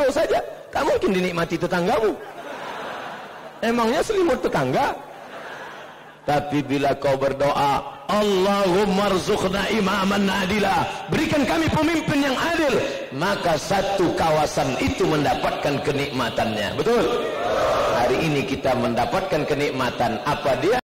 tahu saja. Tak mungkin dinikmati tetanggamu. Emangnya selimut tetangga? Tapi bila kau berdoa, Allahumma rzuqna imaman adila, berikan kami pemimpin yang adil, maka satu kawasan itu mendapatkan kenikmatannya. Betul? Hari ini kita mendapatkan kenikmatan. Apa dia?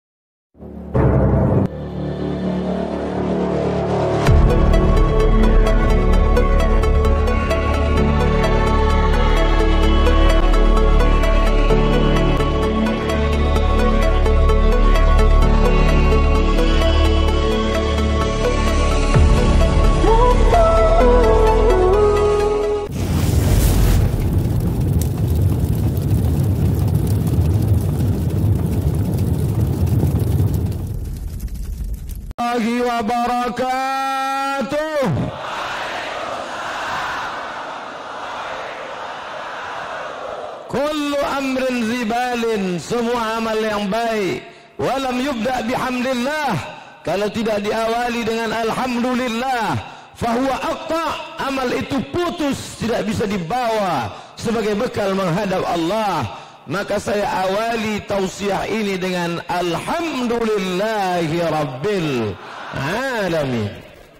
Wabarakatuh. Kullu amrin zibalin, semua amal yang baik, walam yubda bihamdillah, kalau tidak diawali dengan alhamdulillah, fahuwa aqta, amal itu putus, tidak bisa dibawa sebagai bekal menghadap Allah. Maka saya awali tausiah ini dengan alhamdulillahi rabbil alamin.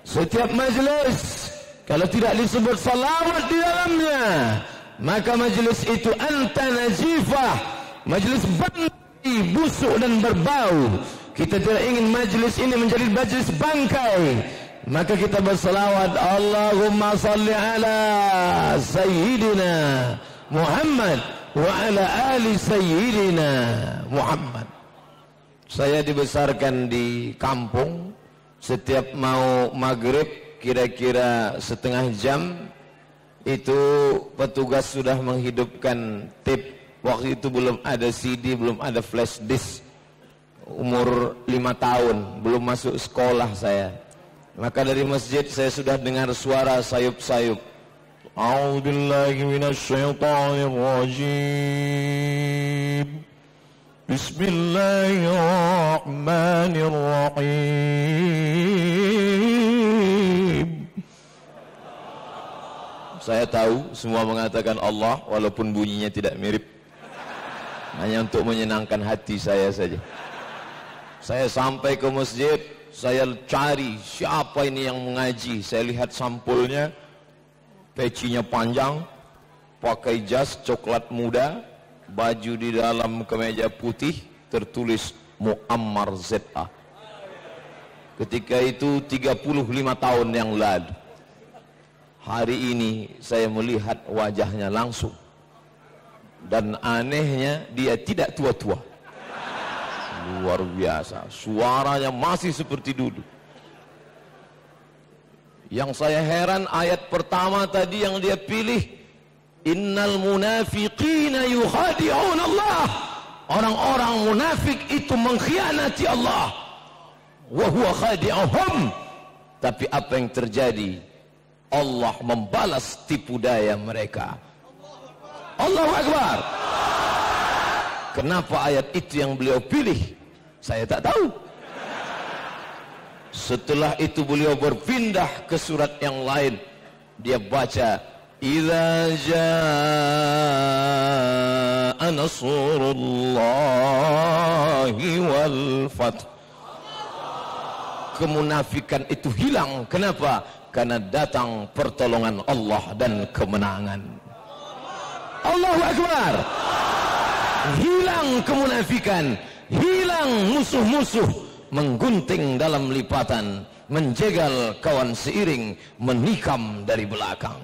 Setiap majlis kalau tidak disebut salawat di dalamnya, maka majlis itu anta najifah, majlis bangkai, busuk dan berbau. Kita tidak ingin majlis ini menjadi majlis bangkai, maka kita bersalawat, Allahumma salli ala sayyidina Muhammad wa ala ali sayyidina Muhammad. Saya dibesarkan di kampung. Setiap mau maghrib kira-kira setengah jam itu petugas sudah menghidupkan tape. Waktu itu belum ada CD, belum ada flash disk. Umur 5 tahun, belum masuk sekolah saya. Maka dari masjid saya sudah dengar suara sayup-sayup. A'udzubillahi minasyaitonir rajim. Bismillahirrahmanirrahim. Saya tahu semua mengatakan Allah walaupun bunyinya tidak mirip. Hanya untuk menyenangkan hati saya saja. Saya sampai ke masjid, saya cari siapa ini yang mengaji. Saya lihat sampulnya, pecinya panjang, pakai jas coklat muda, baju di dalam kemeja putih, tertulis Muammar ZA. Ketika itu 35 tahun yang lalu. Hari ini saya melihat wajahnya langsung, dan anehnya dia tidak tua-tua. Luar biasa, suaranya masih seperti dulu. Yang saya heran ayat pertama tadi yang dia pilih, innal munafiqina yukhadi'un Allah. Orang-orang munafik itu mengkhianati Allah. Wa huwa khadi'uhum. Tapi apa yang terjadi? Allah membalas tipu daya mereka. Allahu Akbar. Kenapa ayat itu yang beliau pilih? Saya tak tahu. Setelah itu beliau berpindah ke surat yang lain. Dia baca, idza jaa nasrullahi wal fath. Kemunafikan itu hilang. Kenapa? Karena datang pertolongan Allah dan kemenangan. Allahu Akbar. Hilang kemunafikan, hilang musuh-musuh menggunting dalam lipatan, menjegal kawan seiring, menikam dari belakang.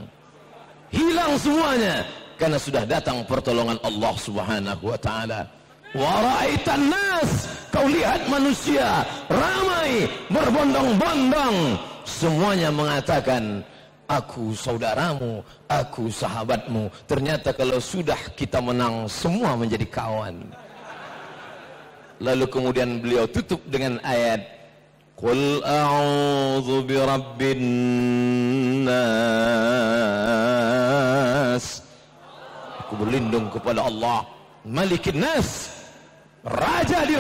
Hilang semuanya karena sudah datang pertolongan Allah Subhanahu wa taala. Wa ra'aitan nas, kau lihat manusia ramai berbondong-bondong, semuanya mengatakan aku saudaramu, aku sahabatmu. Ternyata kalau sudah kita menang, semua menjadi kawan. Lalu kemudian beliau tutup dengan ayat, Qul a'udzu birabbin nas. Aku berlindung kepada Allah, Malikin nas, raja di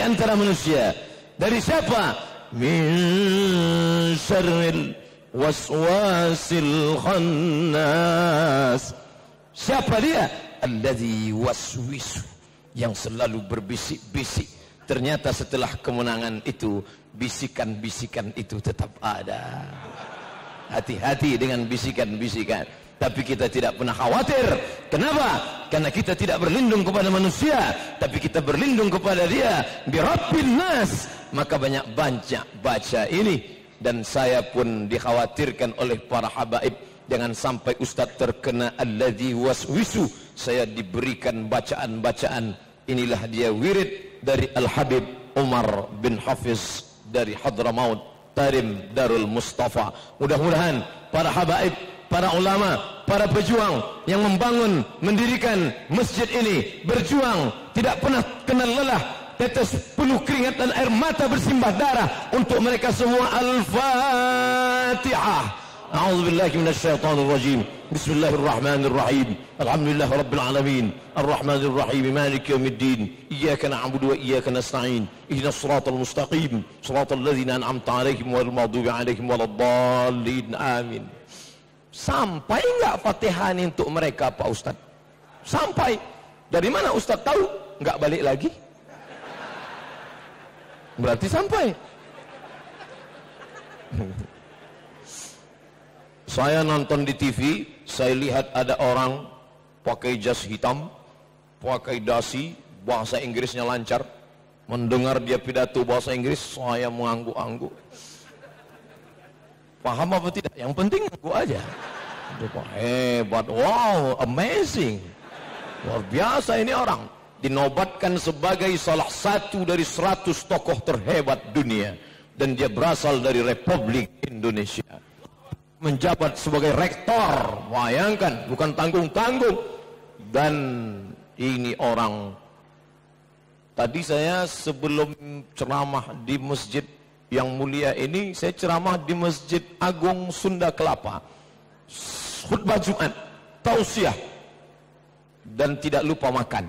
antara manusia. Dari siapa? Min syarril waswasil khannas. Siapa dia? Alladzi waswisu, yang selalu berbisik-bisik. Ternyata setelah kemenangan itu, bisikan-bisikan itu tetap ada. Hati-hati dengan bisikan-bisikan. Tapi kita tidak pernah khawatir. Kenapa? Karena kita tidak berlindung kepada manusia, tapi kita berlindung kepada Dia, bi Rabbin nas. Maka banyak baca ini. Dan saya pun dikhawatirkan oleh para habaib, jangan sampai ustaz terkena alladzi waswisu. Saya diberikan bacaan-bacaan. Inilah dia wirid dari Al-Habib Umar bin Hafiz dari Hadramaut Tarim Darul Mustafa. Mudah-mudahan para habaib, para ulama, para pejuang yang membangun, mendirikan masjid ini, berjuang, tidak pernah kenal lelah, tetes penuh keringat dan air mata bersimbah darah untuk mereka semua. Al-Fatihah. A'udzubillahi minasyaitonir rajim. Bismillahirrahmanirrahim. Alhamdulillahirabbil alamin. Arrahmanir rahim. Maliki yaumiddin. Iyyaka na'budu wa iyyaka nasta'in. Ihdinas siratal mustaqim. Siratal ladzina an'amta 'alaihim ghairil maghdubi 'alaihim waladdallin. Amin. Sampai enggak Fatihah ini untuk mereka Pak Ustaz? Sampai. Dari mana Ustaz tahu? Enggak balik lagi? Berarti sampai. Saya nonton di TV, saya lihat ada orang pakai jas hitam, pakai dasi, bahasa Inggrisnya lancar. Mendengar dia pidato bahasa Inggris, saya mengangguk-angguk. Paham apa tidak? Yang penting ngaku aja. Hebat, wow, amazing. Luar biasa ini orang. Dinobatkan sebagai salah satu dari 100 tokoh terhebat dunia. Dan dia berasal dari Republik Indonesia. Menjabat sebagai rektor, bayangkan, bukan tanggung-tanggung. Dan ini orang, tadi saya sebelum ceramah di masjid yang mulia ini, saya ceramah di Masjid Agung Sunda Kelapa, khutbah Jumat, tausiah, dan tidak lupa makan.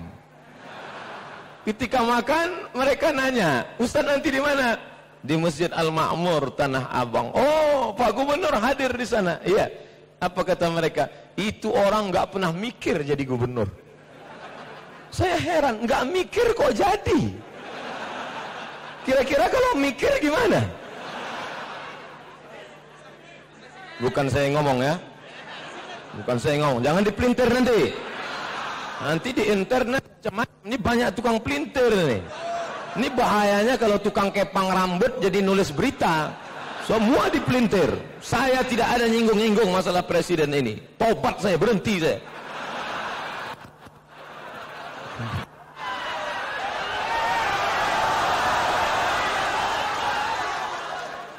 Ketika makan, mereka nanya, Ustaz nanti di mana? Di Masjid Al-Ma'mur Tanah Abang. Oh, Pak Gubernur hadir di sana. Iya. Apa kata mereka? Itu orang nggak pernah mikir jadi gubernur. Saya heran, nggak mikir kok jadi. Kira-kira kalau mikir gimana? Bukan saya ngomong ya. Bukan saya ngomong. Jangan dipelintir nanti. Nanti di internet ini banyak tukang pelintir nih. Ini bahayanya kalau tukang kepang rambut jadi nulis berita. Semua dipelintir. Saya tidak ada nyinggung-nyinggung masalah presiden ini. Tobat saya, berhenti saya.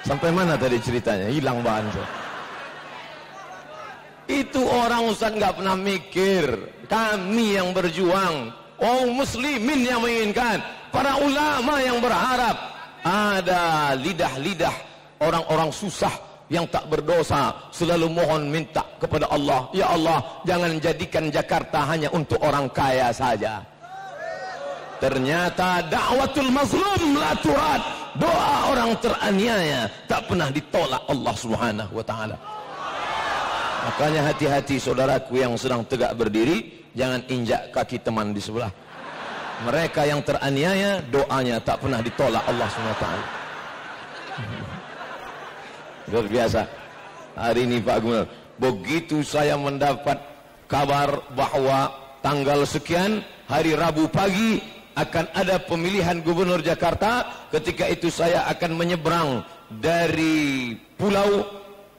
Sampai mana tadi ceritanya? Hilang bahan saya. Itu orang Ustaz nggak pernah mikir. Kami yang berjuang, muslimin yang menginginkan, para ulama yang berharap. Ada lidah-lidah orang-orang susah yang tak berdosa selalu mohon minta kepada Allah, ya Allah, jangan jadikan Jakarta hanya untuk orang kaya saja. Ternyata dakwatul mazlum la turad, doa orang teraniaya tak pernah ditolak Allah Subhanahu wa taala. Makanya hati-hati saudaraku yang sedang tegak berdiri, jangan injak kaki teman di sebelah. Mereka yang teraniaya, doanya tak pernah ditolak Allah SWT. Luar biasa. Hari ini Pak Gubernur, begitu saya mendapat kabar bahwa tanggal sekian, hari Rabu pagi, akan ada pemilihan Gubernur Jakarta. Ketika itu saya akan menyeberang dari Pulau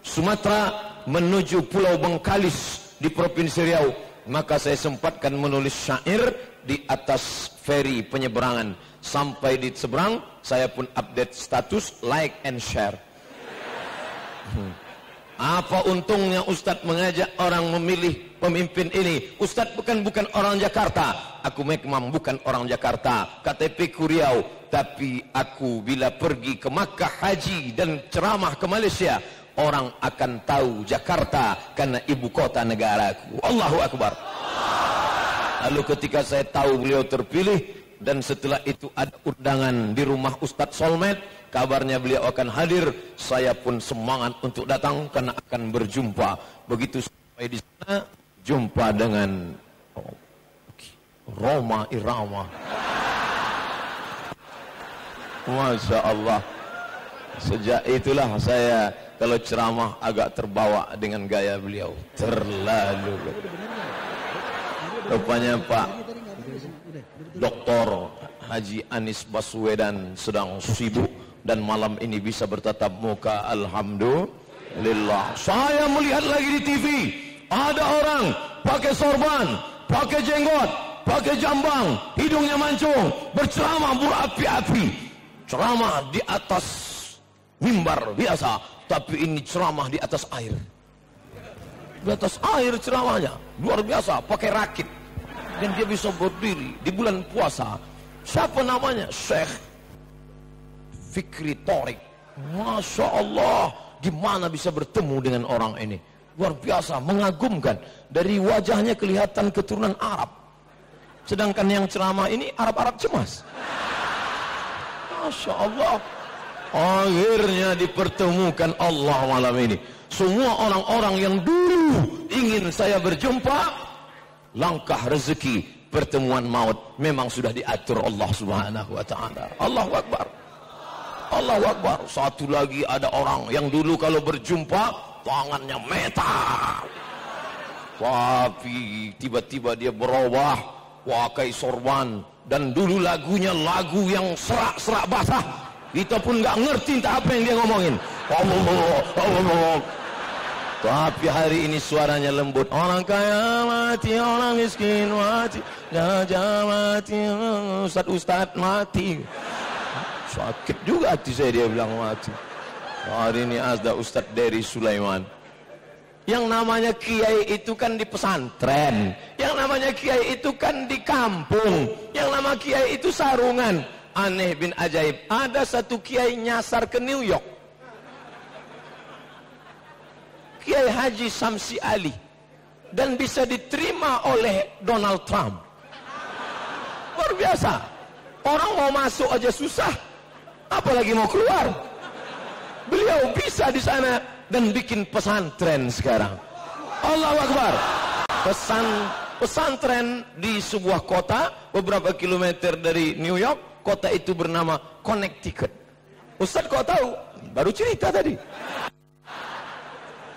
Sumatera menuju Pulau Bengkalis di Provinsi Riau. Maka saya sempatkan menulis syair di atas feri penyeberangan. Sampai di seberang, saya pun update status, like and share. Apa untungnya Ustadz mengajak orang memilih pemimpin ini? Ustadz bukan orang Jakarta. Aku memang bukan orang Jakarta, KTP ku Riau. Tapi aku bila pergi ke Makkah haji dan ceramah ke Malaysia, orang akan tahu Jakarta karena ibu kota negaraku. Allahu Akbar. Lalu ketika saya tahu beliau terpilih, dan setelah itu ada undangan di rumah Ustadz Solmed, kabarnya beliau akan hadir, saya pun semangat untuk datang karena akan berjumpa. Begitu sampai di sana, jumpa dengan Roma Irama. Masya Allah. Sejak itulah saya kalau ceramah agak terbawa dengan gaya beliau. Terlalu. Rupanya Pak Dr. Haji Anies Baswedan sedang sibuk dan malam ini bisa bertatap muka. Alhamdulillah. Saya melihat lagi di TV, ada orang pakai sorban, pakai jenggot, pakai jambang, hidungnya mancung, berceramah berapi-api. Ceramah di atas mimbar biasa, tapi ini ceramah di atas air. Di atas air ceramahnya, luar biasa, pakai rakit. Dan dia bisa berdiri di bulan puasa. Siapa namanya? Syekh Fikri Thorik. Masya Allah, gimana bisa bertemu dengan orang ini? Luar biasa, mengagumkan. Dari wajahnya kelihatan keturunan Arab. Sedangkan yang ceramah ini Arab-Arab cemas. Masya Allah. Akhirnya dipertemukan Allah malam ini. Semua orang-orang yang dulu ingin saya berjumpa, langkah rezeki pertemuan maut memang sudah diatur Allah Subhanahu wa taala. Allahu Akbar. Allahu Akbar. Satu lagi ada orang yang dulu kalau berjumpa tangannya metal. Tapi tiba-tiba dia berubah, pakai sorban, dan dulu lagunya lagu yang serak-serak basah. Kita pun nggak ngerti entah apa yang dia ngomongin. Allah. Tapi hari ini suaranya lembut. Orang kaya mati, orang miskin mati, gajah mati, ustad mati. Sakit juga hati saya dia bilang mati. Hari ini ada Ustadz dari Sulaiman. Yang namanya kiai itu kan di pesantren. Yang namanya kiai itu kan di kampung. Yang nama kiai itu sarungan. Aneh bin ajaib. Ada satu kiai nyasar ke New York. Kiai Haji Samsi Ali, dan bisa diterima oleh Donald Trump. Luar biasa. Orang mau masuk aja susah, apalagi mau keluar. Beliau bisa di sana dan bikin pesantren sekarang. Allahu Akbar. Pesantren di sebuah kota beberapa kilometer dari New York. Kota itu bernama Connecticut. Ustaz kok tahu? Baru cerita tadi.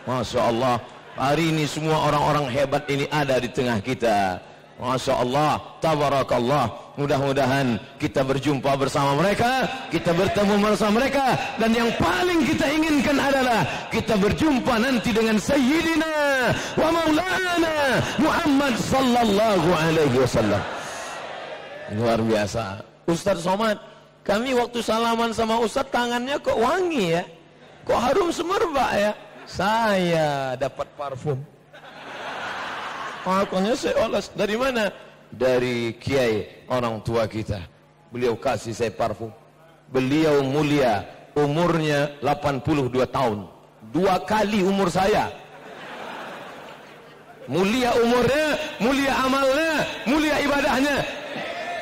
Masya Allah, hari ini semua orang-orang hebat ini ada di tengah kita. Masya Allah, tabarakallah. Mudah-mudahan kita berjumpa bersama mereka, kita bertemu bersama mereka, dan yang paling kita inginkan adalah kita berjumpa nanti dengan Sayyidina wa Maulana Muhammad sallallahu alaihi wasallam. Luar biasa. Ustaz Somad, kami waktu salaman sama Ustaz tangannya kok wangi ya, kok harum semerbak ya. Saya dapat parfum. Makanya saya oles. Dari mana? Dari kiai orang tua kita. Beliau kasih saya parfum. Beliau mulia, umurnya 82 tahun. 2 kali umur saya. Mulia umurnya, mulia amalnya, mulia ibadahnya.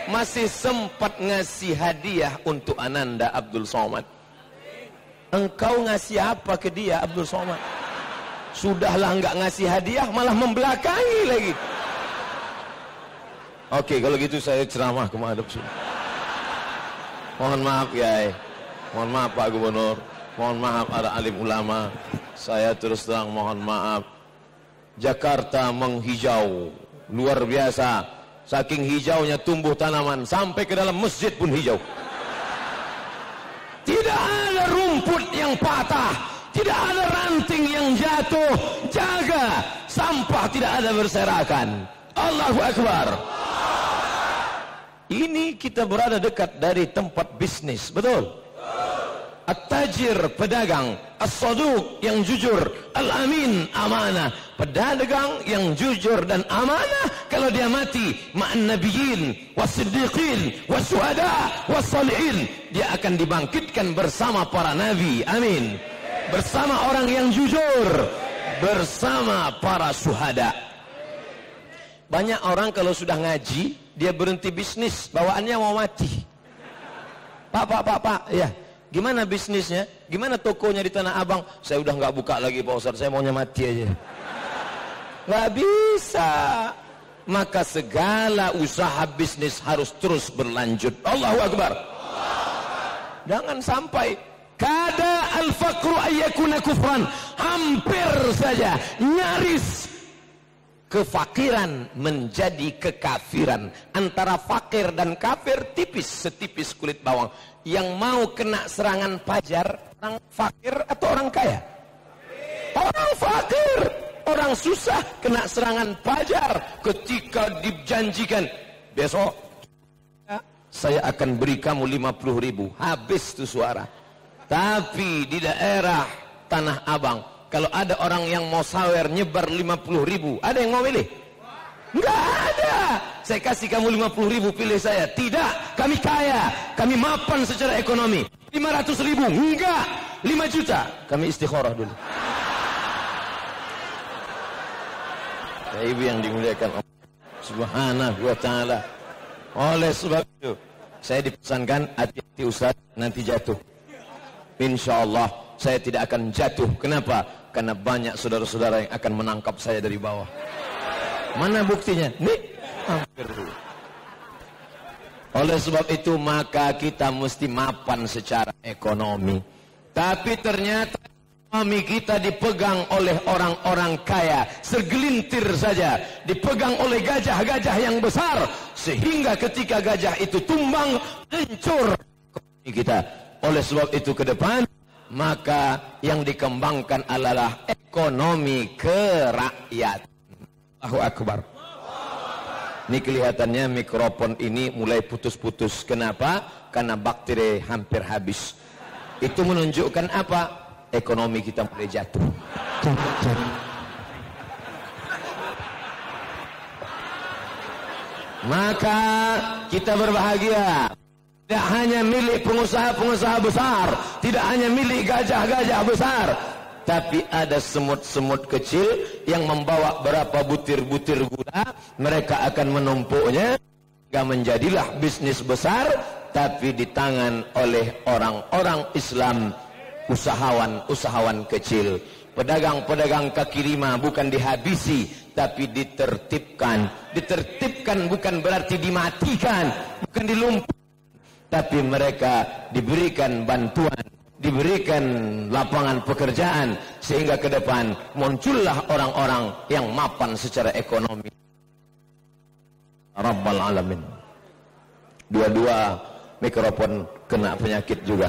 Masih sempat ngasih hadiah untuk Ananda Abdul Somad. Engkau ngasih apa ke dia Abdul Somad? Sudahlah enggak ngasih hadiah, malah membelakangi lagi. Oke, kalau gitu saya ceramah ke madhab sini. Mohon maaf ya, mohon maaf Pak Gubernur, mohon maaf ada alim ulama. Saya terus terang mohon maaf. Jakarta menghijau luar biasa. Saking hijaunya tumbuh tanaman sampai ke dalam masjid pun hijau. Tidak ada rumput yang patah, tidak ada ranting yang jatuh. Jaga sampah tidak ada berserakan. Allahu Akbar. Ini kita berada dekat dari tempat bisnis, betul? At-tajir, pedagang, as-saduq, yang jujur, al-amin, amanah. Pedagang yang jujur dan amanah, kalau dia mati ma'an nabiyyin was-siddiqin was-syuhada was-shalihin, dia akan dibangkitkan bersama para nabi. Amin. Bersama orang yang jujur, bersama para syuhada. Banyak orang kalau sudah ngaji, dia berhenti bisnis, bawaannya mau mati. Pak, ya. Gimana bisnisnya? Gimana tokonya di Tanah Abang? Saya udah nggak buka lagi Pak Ustaz, saya maunya mati aja. Nggak bisa. Maka segala usaha bisnis harus terus berlanjut. Allahu Akbar. Jangan sampai kada al-faqru ayyakuna kufran. Hampir saja, nyaris kefakiran menjadi kekafiran. Antara fakir dan kafir tipis, setipis kulit bawang. Yang mau kena serangan pajar, orang fakir atau orang kaya? Orang fakir. Orang susah kena serangan pajar ketika dijanjikan besok saya akan beri kamu 50.000. Habis tuh suara. Tapi di daerah Tanah Abang, kalau ada orang yang mau sawer nyebar 50.000, ada yang mau milih? Enggak ada. Saya kasih kamu 50.000, pilih saya. Tidak, kami kaya, kami mapan secara ekonomi. 500.000, enggak. 5 juta, kami istikharah dulu. Ibu yang dimuliakan Allah Subhanahu wa ta'ala. Oleh sebab itu saya dipesankan, hati-hati Ustaz, nanti jatuh. Insya Allah saya tidak akan jatuh. Kenapa? Karena banyak saudara-saudara yang akan menangkap saya dari bawah. Mana buktinya? Nih, hampir. Oleh sebab itu maka kita mesti mapan secara ekonomi. Tapi ternyata ekonomi kita dipegang oleh orang-orang kaya, segelintir saja, dipegang oleh gajah-gajah yang besar, sehingga ketika gajah itu tumbang, hancur ekonomi kita. Oleh sebab itu ke depan, maka yang dikembangkan adalah ekonomi kerakyatan. Allahu Akbar. Ini kelihatannya mikrofon ini mulai putus-putus. Kenapa? Karena bakteri hampir habis. Itu menunjukkan apa? Ekonomi kita mulai jatuh. Maka kita berbahagia. Tidak hanya milik pengusaha-pengusaha besar, tidak hanya milik gajah-gajah besar, tapi ada semut-semut kecil yang membawa berapa butir-butir gula. Mereka akan menumpuknya hingga menjadilah bisnis besar, tapi di tangan oleh orang-orang Islam, usahawan-usahawan kecil. Pedagang-pedagang kaki lima bukan dihabisi, tapi ditertibkan. Ditertibkan bukan berarti dimatikan, bukan dilumpuhkan, tapi mereka diberikan bantuan, diberikan lapangan pekerjaan, sehingga ke depan muncullah orang-orang yang mapan secara ekonomi. Rabbal alamin. Dua-dua mikrofon kena penyakit juga.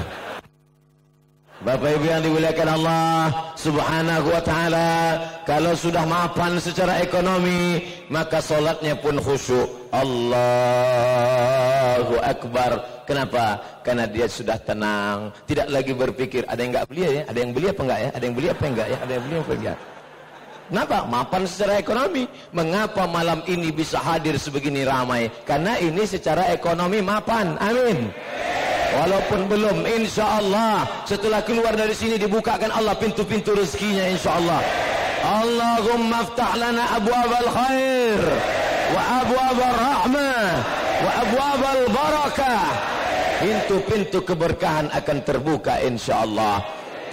Bapak Ibu yang dimuliakan Allah Subhanahu wa ta'ala, kalau sudah mapan secara ekonomi, maka solatnya pun khusyuk. Allahu Akbar. Kenapa? Karena dia sudah tenang, tidak lagi berpikir ada yang enggak beli ya, ada yang beli apa enggak ya, ada yang beli apa enggak ya, ada yang beli apa enggak. Kenapa? Mapan secara ekonomi. Mengapa malam ini bisa hadir sebegini ramai? Karena ini secara ekonomi mapan. Amin. Walaupun belum, insya Allah setelah keluar dari sini dibukakan Allah pintu-pintu rezekinya, insya Allah. Allahumma aftah lana abwabal khair wa abwabal rahmah wa abwabal barakah. Pintu-pintu keberkahan akan terbuka, insya Allah.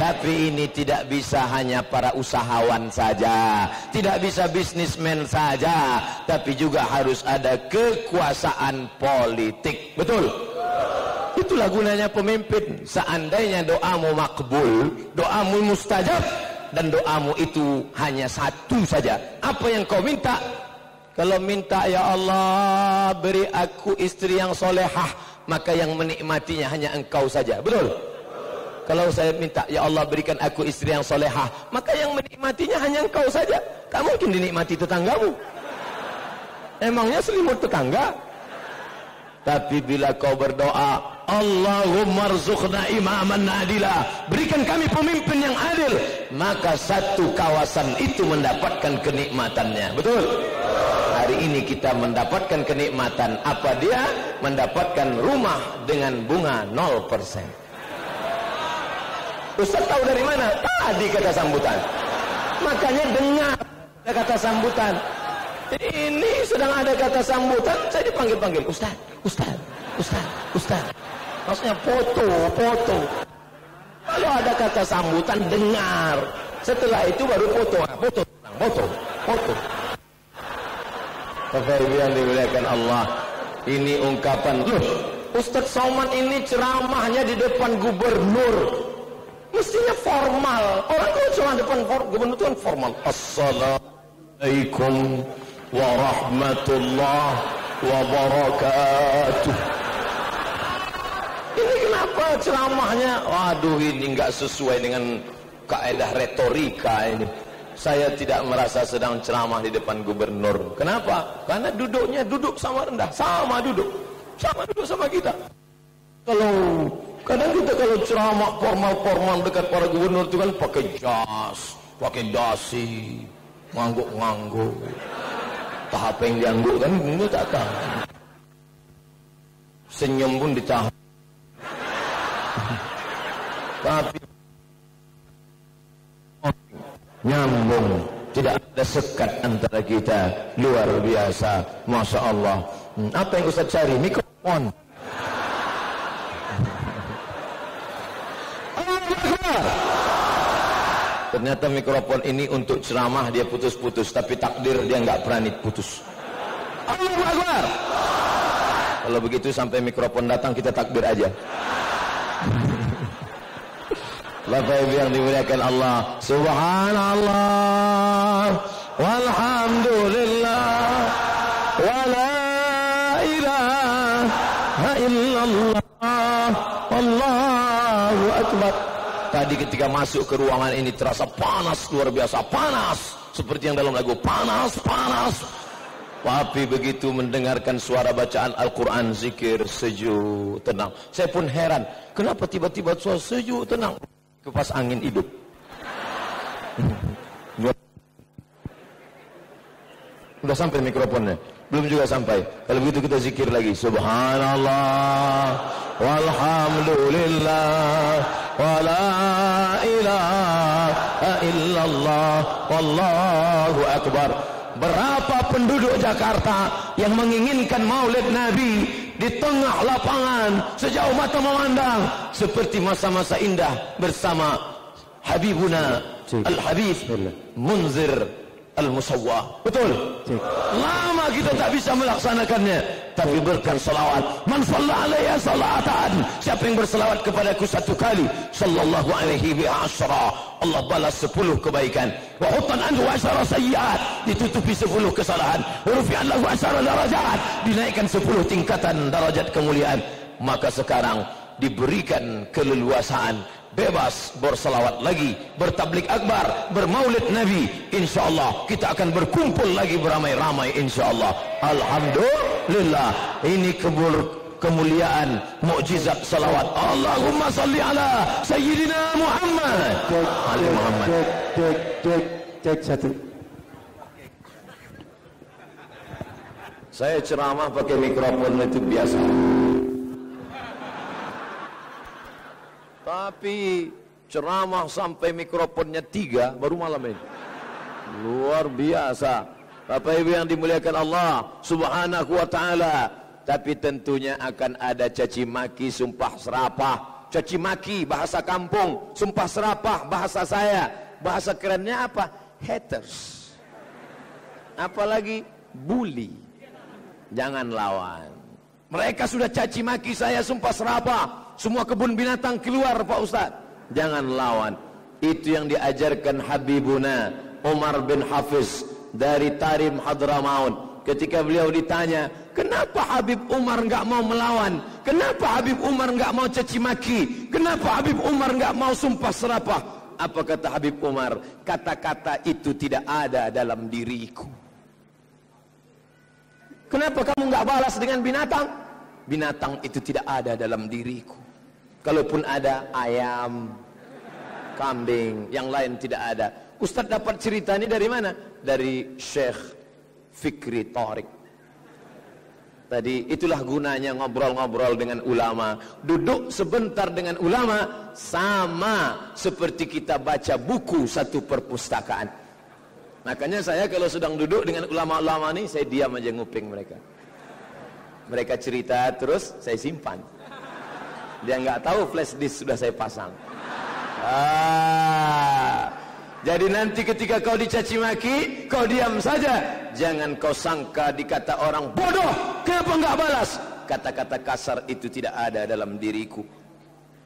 Tapi ini tidak bisa hanya para usahawan saja, tidak bisa bisnismen saja, tapi juga harus ada kekuasaan politik. Betul? Itulah gunanya pemimpin. Seandainya doamu makbul, doamu mustajab, dan doamu itu hanya satu saja. Apa yang kau minta? Kalau minta, ya Allah beri aku istri yang solehah, maka yang menikmatinya hanya engkau saja. Betul? Kalau saya minta, ya Allah berikan aku istri yang solehah, maka yang menikmatinya hanya engkau saja. Tak mungkin dinikmati tetanggamu. Emangnya selimut tetangga? Tapi bila kau berdoa, Allahumma rzuqna imaman adila, berikan kami pemimpin yang adil, maka satu kawasan itu mendapatkan kenikmatannya. Betul? Hari ini kita mendapatkan kenikmatan. Apa dia? Mendapatkan rumah dengan bunga 0%. Ustaz tahu dari mana? Tadi kata sambutan. Makanya dengar kata sambutan. Ini sedang ada kata sambutan, saya dipanggil-panggil Ustaz, Ustaz, Ustaz, Ustaz. Maksudnya foto. Kalau ada kata sambutan, dengar. Setelah itu baru foto. foto. Bapak Ibu yang dimuliakan Allah, ini ungkapan, loh, Ustadz Somad ini ceramahnya di depan gubernur, mestinya formal. Orang kalau ceramah depan gubernur itu kan formal. Assalamualaikum warahmatullahi wabarakatuh. Ini kenapa ceramahnya? Waduh, ini nggak sesuai dengan kaidah retorika ini. Saya tidak merasa sedang ceramah di depan gubernur. Kenapa? Karena duduknya duduk sama rendah, sama duduk sama kita. Kadang kita kalau ceramah formal dekat para gubernur itu kan pakai jas, pakai dasi, ngangguk-ngangguk, tahap yang diangguk kan, ini tak tahu. Senyum pun ditahan. Tapi nyambung, tidak ada sekat antara kita, luar biasa, masya Allah. Apa yang Ustaz cari? Mikrofon. Ternyata mikrofon ini untuk ceramah dia putus-putus, tapi takdir dia nggak berani putus. Allahu Akbar. Kalau begitu sampai mikrofon datang kita takbir aja. Bapak Ibu yang dimuliakan Allah, subhanallah walhamdulillah wala ilaha illallah wallahu akbar. Tadi ketika masuk ke ruangan ini terasa panas, luar biasa panas, seperti yang dalam lagu, panas. Tapi begitu mendengarkan suara bacaan Al-Quran, zikir, sejuk, tenang. Saya pun heran, kenapa tiba-tiba suara sejuk, tenang? Kipas angin hidup. Sudah sampai mikrofonnya? Belum juga sampai. Kalau begitu kita zikir lagi. Subhanallah walhamdulillah wala ilaha illallah wallahu akbar. Berapa penduduk Jakarta yang menginginkan maulid Nabi di tengah lapangan sejauh mata memandang, seperti masa-masa indah bersama Habibuna Al-Habib Munzir Al-Musawwa. Betul? Lama kita tak bisa melaksanakannya, tapi berikan salawat. Man shalla alaiya salatan, siapa yang berselawat kepadaku satu kali, sallallahu alaihi wa asyara, Allah balas 10 kebaikan. Wa hutan anhu asyara sayyiat, ditutupi 10 kesalahan. Wa rufi'an lahu asyara darajat, dinaikkan 10 tingkatan darajat kemuliaan. Maka sekarang diberikan keleluasaan, bebas berselawat lagi, bertablik akbar, bermaulid Nabi. InsyaAllah kita akan berkumpul lagi beramai-ramai insyaAllah. Alhamdulillah, ini kemuliaan mukjizat salawat. Allahumma salli ala Sayyidina Muhammad. Ali Muhammad. Cek satu. Saya ceramah pakai mikrofon itu biasa. Tapi ceramah sampai mikrofonnya 3 baru malam ini. Luar biasa. Bapak Ibu yang dimuliakan Allah Subhanahu wa ta'ala. Tapi tentunya akan ada caci maki, sumpah serapah. Caci maki bahasa kampung, sumpah serapah bahasa saya. Bahasa kerennya apa? Haters. Apalagi bully. Jangan lawan. Mereka sudah caci maki saya, sumpah serapah. Semua kebun binatang keluar Pak Ustaz. Jangan lawan. Itu yang diajarkan Habibuna Umar bin Hafiz dari Tarim Hadramaut. Ketika beliau ditanya, kenapa Habib Umar enggak mau melawan? Kenapa Habib Umar enggak mau caci maki? Kenapa Habib Umar enggak mau sumpah serapah? Apa kata Habib Umar? Kata-kata itu tidak ada dalam diriku. Kenapa kamu enggak balas dengan binatang? Binatang itu tidak ada dalam diriku. Kalaupun ada ayam, kambing, yang lain tidak ada. Ustaz dapat cerita ini dari mana? Dari Syekh Fikri Tariq. Tadi itulah gunanya ngobrol-ngobrol dengan ulama. Duduk sebentar dengan ulama sama seperti kita baca buku satu perpustakaan. Makanya saya kalau sedang duduk dengan ulama-ulama ini, saya diam aja nguping mereka. Mereka cerita terus saya simpan. Dia nggak tahu flash disk sudah saya pasang. Jadi nanti ketika kau dicaci maki, kau diam saja. Jangan kau sangka dikata orang bodoh, kenapa enggak balas? Kata-kata kasar itu tidak ada dalam diriku.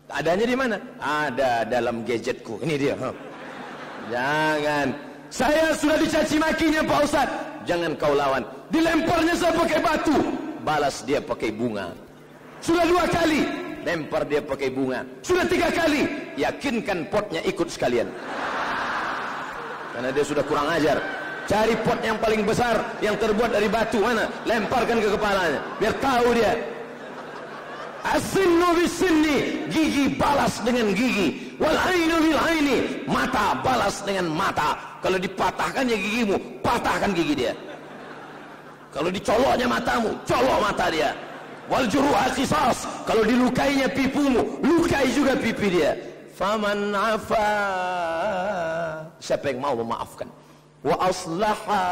Adanya di mana? Ada dalam gadgetku. Ini dia. Jangan. Saya sudah dicaci makinya Pak Ustaz. Jangan kau lawan. Dilemparnya saya pakai batu, balas dia pakai bunga. Sudah 2 kali, lempar dia pakai bunga. Sudah 3 kali, yakinkan potnya ikut sekalian. Karena dia sudah kurang ajar. Cari pot yang paling besar, yang terbuat dari batu, mana? Lemparkan ke kepalanya, biar tahu dia. As-sinnu bis-sinni, gigi balas dengan gigi. Wal ainu bil aini, mata balas dengan mata. Kalau dipatahkannya gigimu, patahkan gigi dia. Kalau dicoloknya matamu, colok mata dia. Wal juruha qisas, kalau dilukainya pipimu, lukai juga pipi dia. Faman afa, siapa yang mau memaafkan, wa aslaha,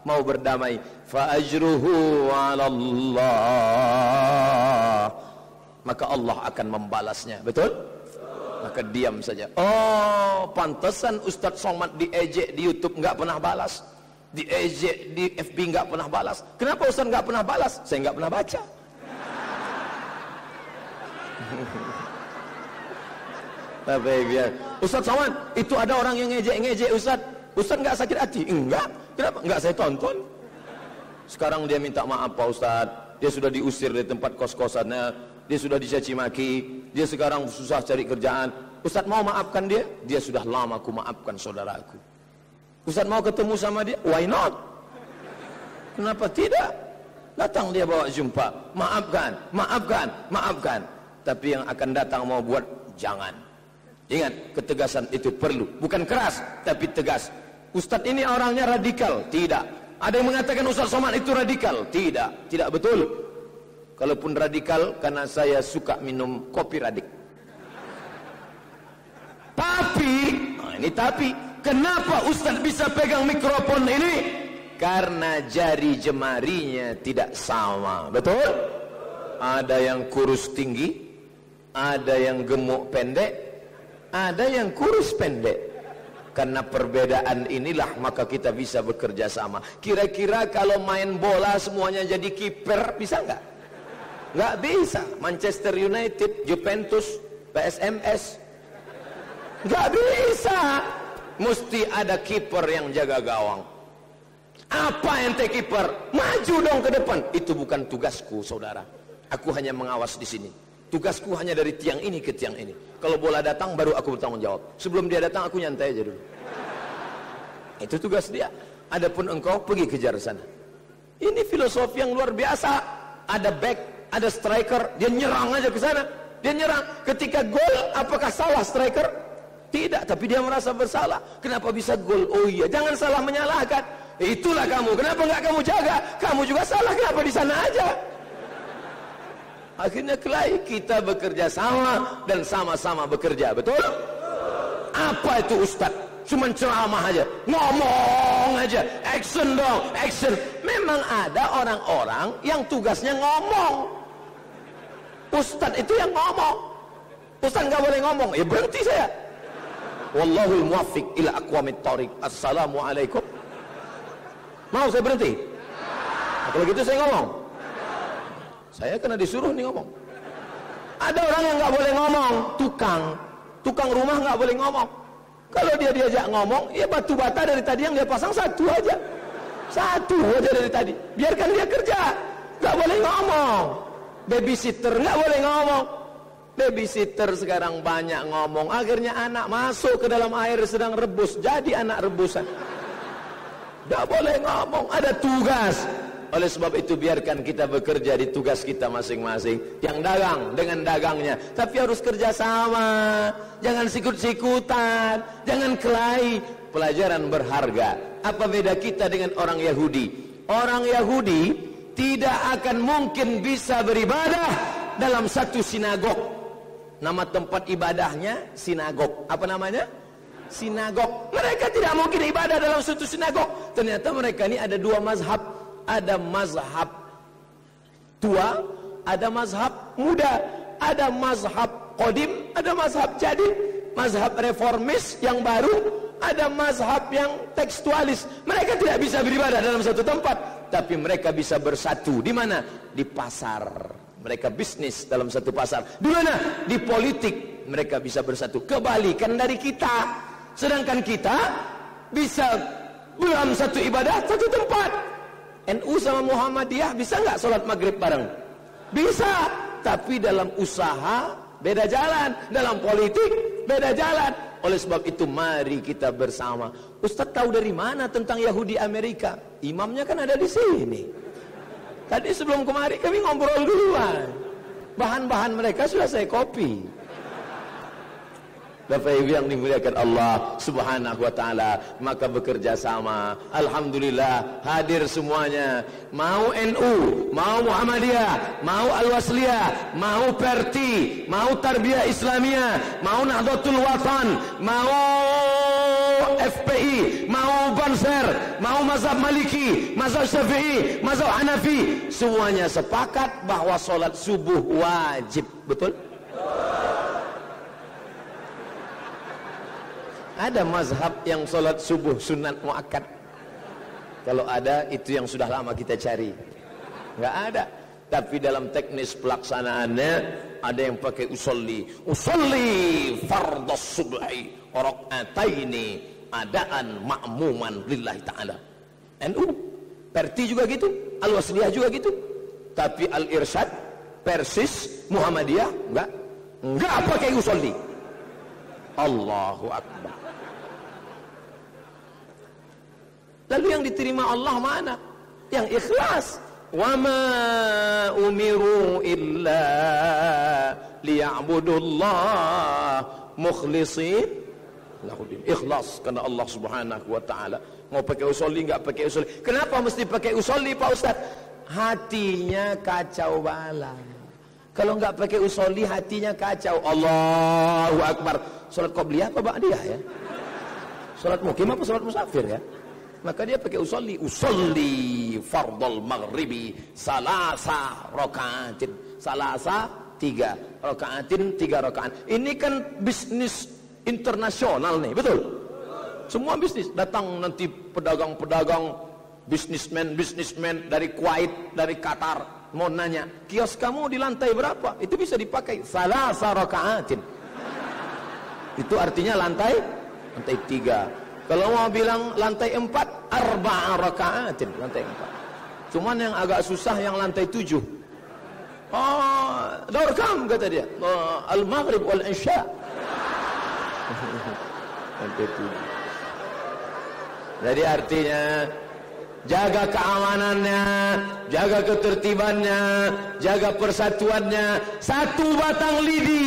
mau berdamai, fa ajruhu 'ala Allah, maka Allah akan membalasnya. Betul? Maka diam saja. Oh, pantesan Ustadz Somad diejek di YouTube enggak pernah balas, diejek di FB enggak pernah balas. Kenapa Ustadz enggak pernah balas? Saya enggak pernah baca. Tapi biar Ustadz Somad, itu ada orang yang ngejek Ustadz. Ustadz enggak sakit hati? Enggak. Kenapa? Enggak saya tonton. Sekarang dia minta maaf Pak Ustadz. Dia sudah diusir dari tempat kos-kosannya. Dia sudah dicaci maki. Dia sekarang susah cari kerjaan. Ustadz mau maafkan dia? Dia sudah lama aku maafkan saudaraku. Ustadz mau ketemu sama dia? Why not? Kenapa tidak? Datang dia bawa jumpa. Maafkan, maafkan, maafkan. Tapi yang akan datang mau buat, jangan. Ingat, ketegasan itu perlu. Bukan keras, tapi tegas. Ustadz ini orangnya radikal? Tidak. Ada yang mengatakan Ustadz Somad itu radikal? Tidak. Tidak betul. Kalaupun radikal, karena saya suka minum kopi radik. Tapi, nah ini tapi, kenapa Ustadz bisa pegang mikrofon ini? Karena jari jemarinya tidak sama. Betul? Ada yang kurus tinggi, ada yang gemuk pendek, ada yang kurus pendek. Karena perbedaan inilah maka kita bisa bekerja sama. Kira-kira kalau main bola semuanya jadi kiper, bisa nggak? Nggak bisa. Manchester United, Juventus, PSMS, nggak bisa. Mesti ada kiper yang jaga gawang. Apa ente kiper? Maju dong ke depan. Itu bukan tugasku, saudara. Aku hanya mengawas di sini. Tugasku hanya dari tiang ini ke tiang ini. Kalau bola datang baru aku bertanggung jawab. Sebelum dia datang aku nyantai aja dulu. Itu tugas dia. Adapun engkau pergi kejar sana. Ini filosofi yang luar biasa. Ada back, ada striker, dia nyerang aja ke sana. Dia nyerang. Ketika gol, apakah salah striker? Tidak, tapi dia merasa bersalah. Kenapa bisa gol? Oh iya, jangan salah menyalahkan. Itulah kamu. Kenapa enggak kamu jaga? Kamu juga salah. Kenapa di sana aja? Akhirnya kelahi kita bekerja sama dan sama-sama bekerja. Betul? Apa itu Ustadz? Cuma ceramah aja, ngomong aja, action dong, action. Memang ada orang-orang yang tugasnya ngomong. Ustadz itu yang ngomong. Ustadz nggak boleh ngomong, ya berhenti saya. Wallahul muwaffiq ila aqwamit thoriq. Assalamualaikum. Mau saya berhenti? Nah, kalau gitu saya ngomong. Saya kena disuruh nih ngomong. Ada orang yang nggak boleh ngomong, tukang rumah nggak boleh ngomong. Kalau dia diajak ngomong, ya batu bata dari tadi yang dia pasang satu aja dari tadi. Biarkan dia kerja, nggak boleh ngomong. Babysitter nggak boleh ngomong. Babysitter sekarang banyak ngomong, akhirnya anak masuk ke dalam air sedang rebus, jadi anak rebusan. Nggak boleh ngomong, ada tugas. Oleh sebab itu biarkan kita bekerja di tugas kita masing-masing. Yang dagang dengan dagangnya, tapi harus kerja sama. Jangan sikut-sikutan, jangan kelahi. Pelajaran berharga. Apa beda kita dengan orang Yahudi? Orang Yahudi tidak akan mungkin bisa beribadah dalam satu sinagog. Nama tempat ibadahnya sinagog. Apa namanya? Sinagog. Mereka tidak mungkin ibadah dalam satu sinagog. Ternyata mereka ini ada dua mazhab. Ada mazhab tua, ada mazhab muda, ada mazhab qadim, ada mazhab jadid, mazhab reformis yang baru, Ada mazhab yang tekstualis. Mereka tidak bisa beribadah dalam satu tempat, tapi mereka bisa bersatu. Di mana? Di pasar. Mereka bisnis dalam satu pasar. Di mana? Di politik. Mereka bisa bersatu. Kebalikan dari kita. Sedangkan kita bisa dalam satu ibadah, satu tempat. NU sama Muhammadiyah bisa nggak sholat maghrib bareng? Bisa. Tapi dalam usaha beda jalan. Dalam politik beda jalan. Oleh sebab itu mari kita bersama. Ustaz tahu dari mana tentang Yahudi Amerika? Imamnya kan ada di sini. Tadi sebelum kemari kami ngobrol duluan. Bahan-bahan mereka sudah saya copy. Bapak Ibu yang dimuliakan Allah Subhanahu wa taala, maka bekerja sama. Alhamdulillah hadir semuanya. Mau NU, mau Muhammadiyah, mau Al-Wasliyah, mau Perti, mau Tarbiyah Islamiyah, mau Nahdlatul Watan, mau FPI, mau Banser, mau mazhab Maliki, mazhab Syafi'i, mazhab Hanafi, semuanya sepakat bahwa sholat subuh wajib. Betul? Ada mazhab yang sholat subuh sunat muakkad? Kalau ada, itu yang sudah lama kita cari. Nggak ada. Tapi dalam teknis pelaksanaannya ada yang pakai usolli fardhus subhi raka'ataini adaan ma'muman lillahi ta'ala. NU, Perti juga gitu, Al-Wasliyah juga gitu. Tapi Al-Irsyad, Persis, Muhammadiyah enggak pakai usolli. Allahu Akbar. Lalu yang diterima Allah mana? Yang ikhlas. Wa ma umiru illa liya'budullah mukhlishin lahudin. Ikhlas karena Allah Subhanahu wa taala. Mau pakai usolli enggak pakai usolli? Kenapa mesti pakai usolli Pak Ustaz? Hatinya kacau balau. Kalau enggak pakai usolli hatinya kacau. Allahu Akbar. Salat qobliyah apa ba'diyah ya? Salat mukim apa salat musafir ya? Maka dia pakai usolli fardhul maghribi salasa rakaatin. Salasa 3 rakaatin, 3 rakaat. Ini kan bisnis internasional nih, betul? Semua bisnis. Datang nanti pedagang-pedagang, bisnismen dari Kuwait, dari Qatar, mau nanya, kios kamu di lantai berapa? Itu bisa dipakai salasa rakaatin. Itu artinya lantai 3. Kalau mau bilang lantai 4, arba'a raka'atin, lantai 4. Cuman yang agak susah yang lantai 7. Daur kam kata dia. Al-Maghrib wal Isya. Lantai 7. Jadi artinya jaga keamanannya, jaga ketertibannya, jaga persatuannya. Satu batang lidi.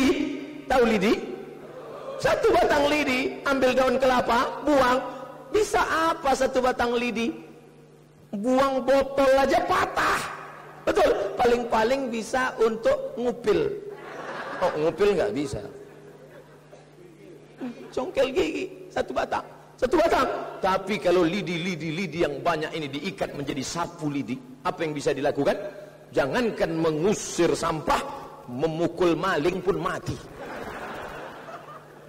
Tahu lidi? Satu batang lidi, ambil daun kelapa, buang. Bisa apa satu batang lidi? Buang botol aja patah. Betul? Paling-paling bisa untuk ngupil. Oh, ngupil nggak bisa. Congkel gigi, satu batang. Tapi kalau lidi yang banyak ini diikat menjadi sapu lidi, apa yang bisa dilakukan? Jangankan mengusir sampah, memukul maling pun mati.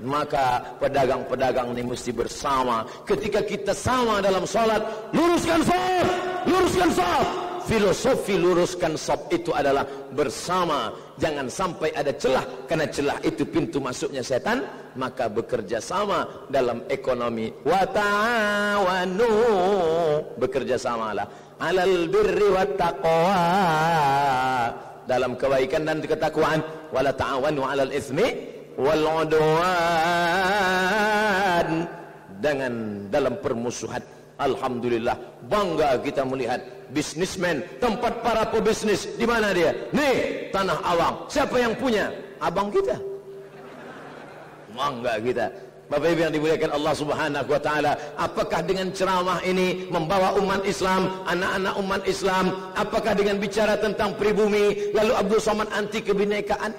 Maka pedagang-pedagang ini mesti bersama. Ketika kita sama dalam salat, luruskan saf. Filosofi luruskan saf itu adalah bersama. Jangan sampai ada celah, karena celah itu pintu masuknya setan. Maka bekerja sama dalam ekonomi. Wa ta'awanu, bekerja samalah alal birri wat taqwa, dalam kebaikan dan ketakwaan. Wala ta'awanu alal itsmi wal udwan, dengan dalam permusuhan. Alhamdulillah, bangga kita melihat bisnismen, tempat para pebisnis. Di mana dia? Nih, Tanah Awang. Siapa yang punya? Abang kita. Bangga kita. Bapak Ibu yang dimuliakan Allah Subhanahu wa taala, apakah dengan ceramah ini membawa umat Islam, anak-anak umat Islam, apakah dengan bicara tentang pribumi lalu Abdul Somad anti kebinekaan?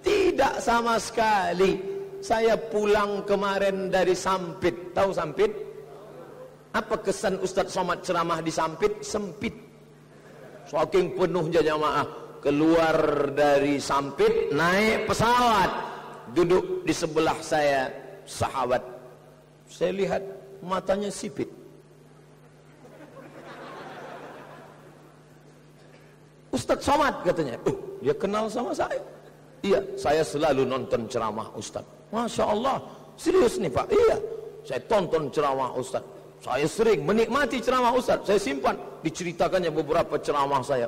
Tidak sama sekali. Saya pulang kemarin dari Sampit. Tahu Sampit? Apa kesan Ustadz Somad ceramah di Sampit? Sempit. Saking penuhnya jamaah. Keluar dari Sampit, naik pesawat. Duduk di sebelah saya sahabat Saya lihat matanya sipit. Ustadz Somad katanya. Dia kenal sama saya. Iya, saya selalu nonton ceramah Ustadz. Masya Allah, serius nih Pak. Iya, saya tonton ceramah Ustadz. Saya sering menikmati ceramah Ustadz. Saya simpan, diceritakannya beberapa ceramah saya.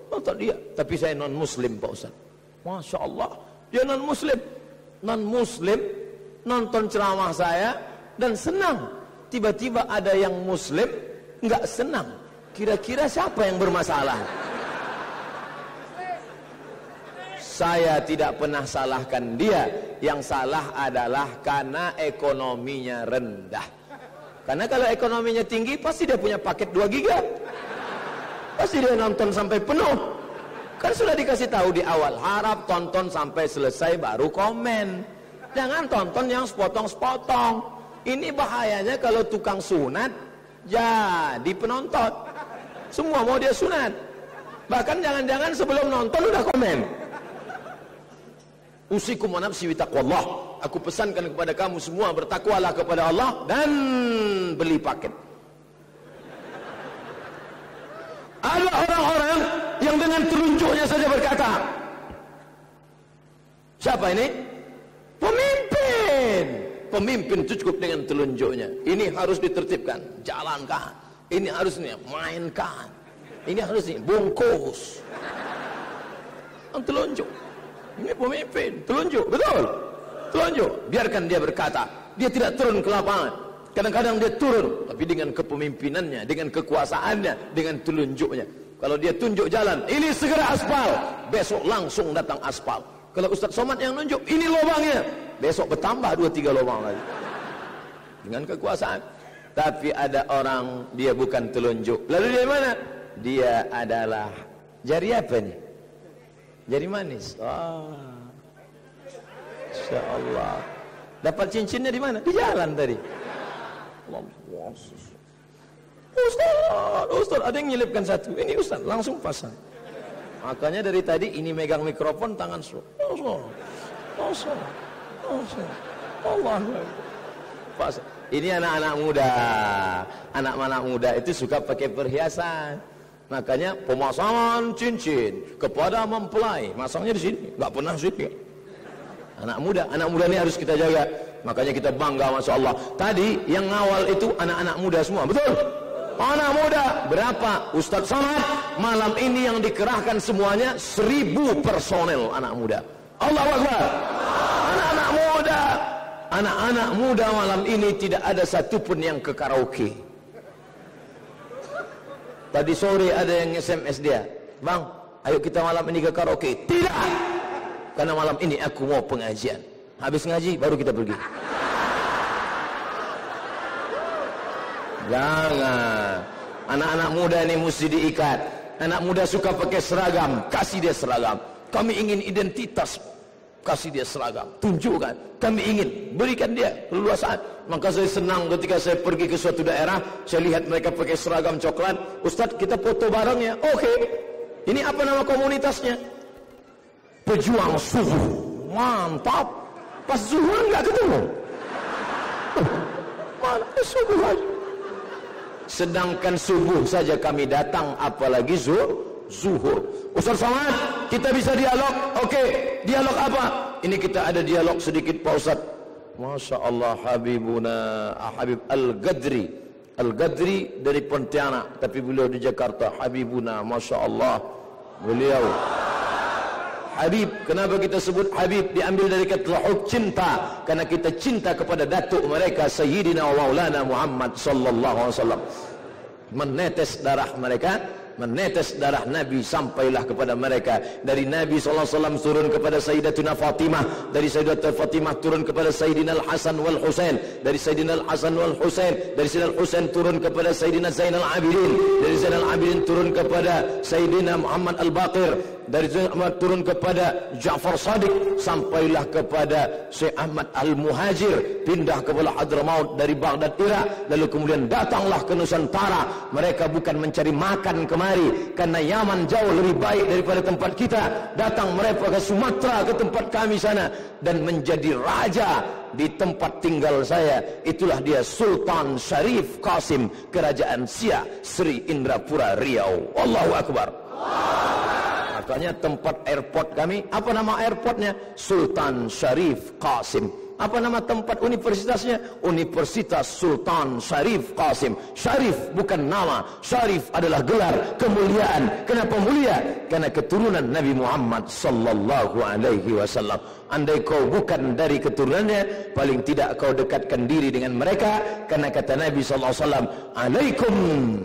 Nonton dia. Tapi saya non muslim Pak Ustadz. Masya Allah, dia non muslim. Non muslim nonton ceramah saya dan senang. Tiba-tiba ada yang muslim nggak senang. Kira-kira siapa yang bermasalah? Saya tidak pernah salahkan dia. Yang salah adalah karena ekonominya rendah. Karena kalau ekonominya tinggi, pasti dia punya paket 2 giga. Pasti dia nonton sampai penuh. Kan sudah dikasih tahu di awal, harap tonton sampai selesai baru komen. Jangan tonton yang sepotong-sepotong. Ini bahayanya kalau tukang sunat jadi penonton. Semua mau dia sunat. Bahkan jangan-jangan sebelum nonton udah komen. Usikum wa nafsi bitaqwallah. Aku pesankan kepada kamu semua, bertakwalah kepada Allah dan beli paket. Ada orang-orang yang dengan telunjuknya saja berkata, siapa ini? Pemimpin. Pemimpin cukup dengan telunjuknya. Ini harus ditertibkan, jalankan. Ini harusnya mainkan. Ini harusnya bungkus. Telunjuk. Ini pemimpin, telunjuk, betul? Telunjuk. Biarkan dia berkata. Dia tidak turun ke lapangan. Kadang-kadang dia turun, tapi dengan kepemimpinannya, dengan kekuasaannya, dengan telunjuknya. Kalau dia tunjuk jalan, ini segera aspal. Besok langsung datang aspal. Kalau Ustadz Somad yang nunjuk, ini lubangnya. Besok bertambah 2-3 lubang lagi. Dengan kekuasaan. Tapi ada orang, dia bukan telunjuk. Lalu dia mana? Dia adalah jari apa nih? Jari manis. Insya Allah. Dapat cincinnya di mana? Di jalan tadi. Ustaz, ada yang nyelipkan satu. Ini Ustaz, langsung pasang. Makanya dari tadi ini megang mikrofon tangan Allah. Pasang. Ini anak-anak muda. Anak-anak muda itu suka pakai perhiasan. Makanya pemasangan cincin kepada mempelai, masangnya di sini, nggak pernah sini. Anak muda ini harus kita jaga. Makanya kita bangga, masya Allah. Tadi yang ngawal itu anak-anak muda semua, betul? Anak muda berapa? Ustadz Somad malam ini yang dikerahkan semuanya 1000 personel anak muda. Allahu Akbar. Anak-anak muda malam ini tidak ada satupun yang ke karaoke. Tadi sore ada yang SMS dia, bang, ayo kita malam ini ke karaoke. Tidak, karena malam ini aku mau pengajian. Habis ngaji baru kita pergi. Jangan. Anak-anak muda ini mesti diikat. Anak muda suka pakai seragam, kasih dia seragam. Kami ingin identitas, kasih dia seragam. Tunjukkan, kami ingin berikan dia keleluasaan. Maka saya senang ketika saya pergi ke suatu daerah, saya lihat mereka pakai seragam coklat. Ustadz, kita foto bareng ya? Oke. Ini apa nama komunitasnya? Pejuang Subuh. Mantap. Pas zuhur nggak ketemu. Mana subuh aja. Sedangkan subuh saja kami datang, apalagi zuhur. Ustaz Somad, kita bisa dialog. Oke, dialog apa? Ini kita ada dialog sedikit Pak Ustaz. Masya Allah, Habibuna Habib Al-Gadri. Al-Gadri dari Pontianak, tapi beliau di Jakarta. Habibuna, Masya Allah, beliau Habib. Kenapa kita sebut Habib? Diambil dari kata hub, cinta. Karena kita cinta kepada datuk mereka, Sayyidina wa Maulana Muhammad sallallahu alaihi wasallam. Menetes darah mereka, menetes darah Nabi sampailah kepada mereka. Dari Nabi sallallahu alaihi wasallam turun kepada Sayyidatuna Fatimah, dari Sayyidatuna Fatimah turun kepada Sayyidina Al-Hasan wal Husain, dari Sayyidina Al-Hasan wal Husain, dari Sayyidina Al-Husain turun kepada Sayyidina Zainal Abidin, dari Zainal Abidin turun kepada Sayyidina Muhammad Al-Baqir, dari Ahmad turun kepada Ja'far Shadiq, sampailah kepada Syekh Ahmad Al-Muhajir, pindah kepada Hadramaut dari Baghdad Irak, lalu kemudian datanglah ke Nusantara. Mereka bukan mencari makan kemari karena Yaman jauh lebih baik daripada tempat kita. Datang mereka ke Sumatera, ke tempat kami sana, dan menjadi raja di tempat tinggal saya. Itulah dia Sultan Syarif Qasim, Kerajaan Siak, Sri Indrapura Riau. Allahu Akbar. Makanya tempat airport kami, apa nama airportnya? Sultan Syarif Qasim. Apa nama tempat universitasnya? Universitas Sultan Syarif Qasim. Syarif bukan nama, Syarif adalah gelar, kemuliaan. Kenapa mulia? Karena keturunan Nabi Muhammad sallallahu alaihi wasallam. Andai kau bukan dari keturunannya, paling tidak kau dekatkan diri dengan mereka. Karena kata Nabi sallallahu alaihi wasallam, "Alaikum,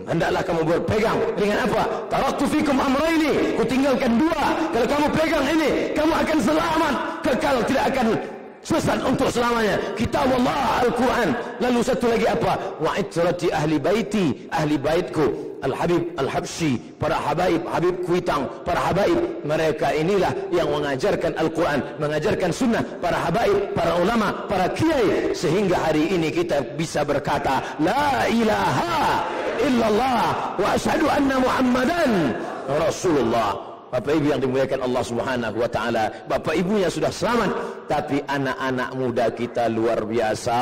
hendaklah kamu berpegang dengan apa? Taraktu fikum amraini, kutinggalkan dua. Kalau kamu pegang ini, kamu akan selamat, kekal, tidak akan sesat untuk selamanya. Kitab Allah, Al-Quran. Lalu satu lagi apa? Wa itrati ahli baiti, ahli baitku, Al-Habib Al-Habsyi, para habaib, Habib Kuitang, para habaib. Mereka inilah yang mengajarkan Al-Quran, mengajarkan sunnah, para habaib, para ulama, para kiai, sehingga hari ini kita bisa berkata La ilaha illallah wa asyhadu anna Muhammadan Rasulullah. Bapak Ibu yang dimuliakan Allah Subhanahu wa taala, bapak ibunya sudah selamat, tapi anak-anak muda kita luar biasa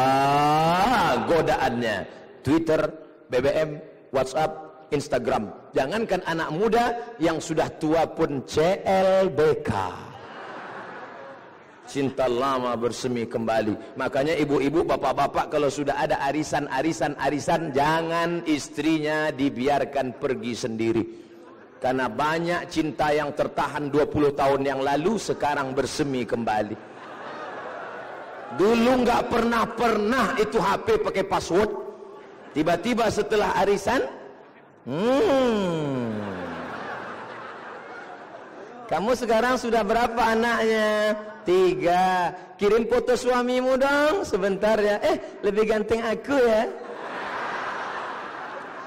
godaannya. Twitter, BBM, WhatsApp, Instagram. Jangankan anak muda, yang sudah tua pun CLBK. Cinta lama bersemi kembali. Makanya ibu-ibu, bapak-bapak, kalau sudah ada arisan, jangan istrinya dibiarkan pergi sendiri. Karena banyak cinta yang tertahan 20 tahun yang lalu sekarang bersemi kembali. Dulu nggak pernah itu HP pakai password. Tiba-tiba setelah arisan, kamu sekarang sudah berapa anaknya? 3. Kirim foto suamimu dong sebentar ya. Lebih ganteng aku ya.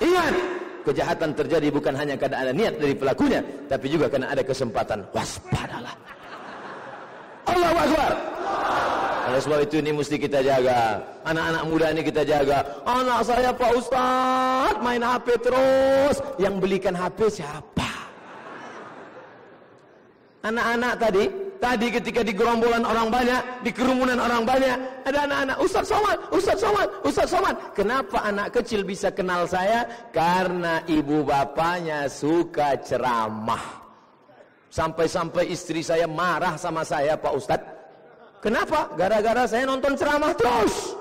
Ingat, kejahatan terjadi bukan hanya karena ada niat dari pelakunya, tapi juga karena ada kesempatan. Waspadalah. Allahu Akbar. Oleh sebab itu ini mesti kita jaga. Anak-anak muda ini kita jaga. Anak saya Pak Ustadz main HP terus. Yang belikan HP siapa? Anak-anak tadi ketika di gerombolan orang banyak, di kerumunan orang banyak, ada anak-anak, Ustaz Somad. Kenapa anak kecil bisa kenal saya? Karena ibu bapaknya suka ceramah. Sampai-sampai istri saya marah sama saya, Pak Ustaz. Kenapa? Gara-gara saya nonton ceramah terus.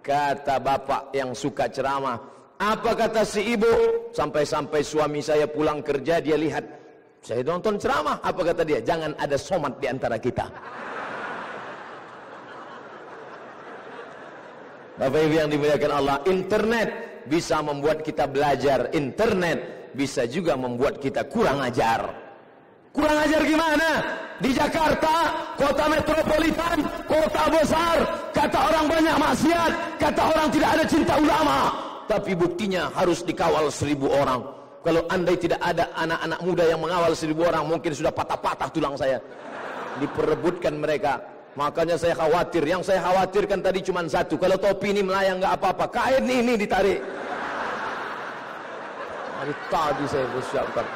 Kata bapak yang suka ceramah. Apa kata si ibu? Sampai-sampai suami saya pulang kerja, dia lihat saya nonton ceramah. Apa kata dia? Jangan ada somad di antara kita. Bapak Ibu yang dimuliakan Allah, internet bisa membuat kita belajar. Internet bisa juga membuat kita kurang ajar. Kurang ajar gimana? Di Jakarta, kota metropolitan, kota besar, kata orang banyak maksiat, kata orang tidak ada cinta ulama. Tapi buktinya harus dikawal 1000 orang. Kalau andai tidak ada anak-anak muda yang mengawal 1000 orang, mungkin sudah patah-patah tulang saya. Diperebutkan mereka. Makanya saya khawatir. Yang saya khawatirkan tadi cuma satu. Kalau topi ini melayang nggak apa-apa, kain ini ditarik. Dari tadi saya bersiapkan.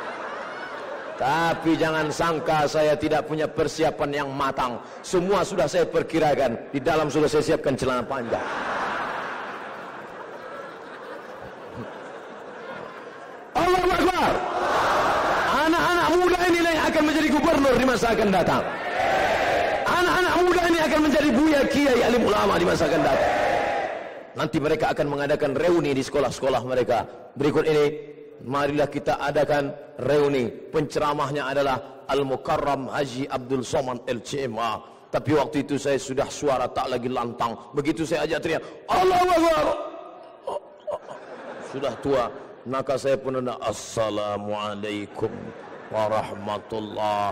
Tapi jangan sangka saya tidak punya persiapan yang matang. Semua sudah saya perkirakan. Di dalam sudah saya siapkan celana panjang. Allahu Akbar. Anak-anak muda inilah yang akan menjadi gubernur di masa akan datang. Anak-anak muda ini akan menjadi buya kiai alim ulama di masa akan datang. Nanti mereka akan mengadakan reuni di sekolah-sekolah mereka. Berikut ini, marilah kita adakan reuni. Penceramahnya adalah Al-Mukarram Haji Abdul Somad LCMA. Tapi waktu itu saya sudah suara tak lagi lantang. Begitu saya ajak teriak, Allahu Akbar. Sudah tua. Maka saya pun ada Assalamualaikum warahmatullah.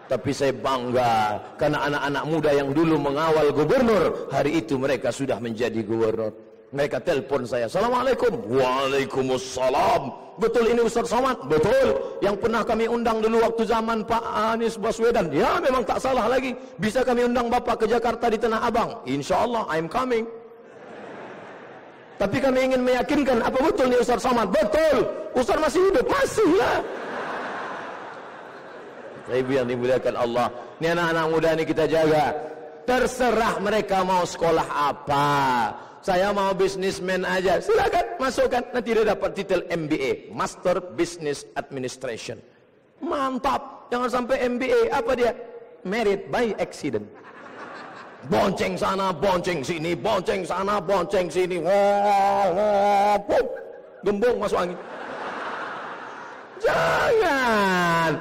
Tapi saya bangga karena anak-anak muda yang dulu mengawal gubernur, hari itu mereka sudah menjadi gubernur. Mereka telepon saya, Assalamualaikum. Waalaikumsalam. Betul ini Ustaz Somad? Betul. Yang pernah kami undang dulu waktu zaman Pak Anies Baswedan. Ya memang tak salah lagi. Bisa kami undang Bapak ke Jakarta di Tanah Abang. InsyaAllah I'm coming. Tapi kami ingin meyakinkan, apa betul ini Ustaz Somad? Betul. Ustaz masih hidup? Masih lah. Ibu yang dimuliakan Allah, ini anak-anak muda ini kita jaga. Terserah mereka mau sekolah apa. Saya mau businessman aja, silakan masukkan. Nanti dia dapat titel MBA, Master Business Administration. Mantap. Jangan sampai MBA, apa dia? Married by accident. Bonceng sana, bonceng sini, bonceng sana, bonceng sini. Gembong masuk angin. Jangan.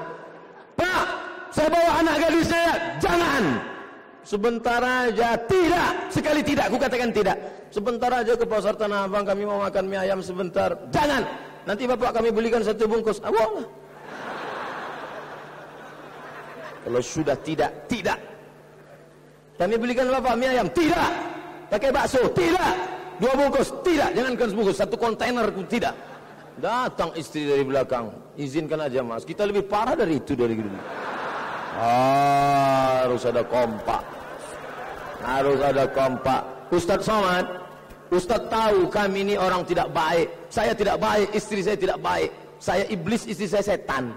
Pak, saya bawa anak gadis saya. Jangan. Sebentar aja. Tidak. Sekali tidak. Aku katakan tidak. Sebentar aja ke pasar Tanah Abang. Kami mau makan mie ayam sebentar. Jangan. Nanti bapak kami belikan 1 bungkus. Allah. Kalau sudah tidak. Tidak. Kami belikan bapak mie ayam. Tidak. Pakai bakso. Tidak. 2 bungkus. Tidak. Jangankan sebungkus. 1 kontainer. Tidak. Datang istri dari belakang. Izinkan aja mas. Kita lebih parah dari itu dari dulu. Harus ada kompak. Harus ada kompak. Ustaz Somad, Ustaz tahu kami ini orang tidak baik. Saya tidak baik, istri saya tidak baik. Saya iblis, istri saya setan.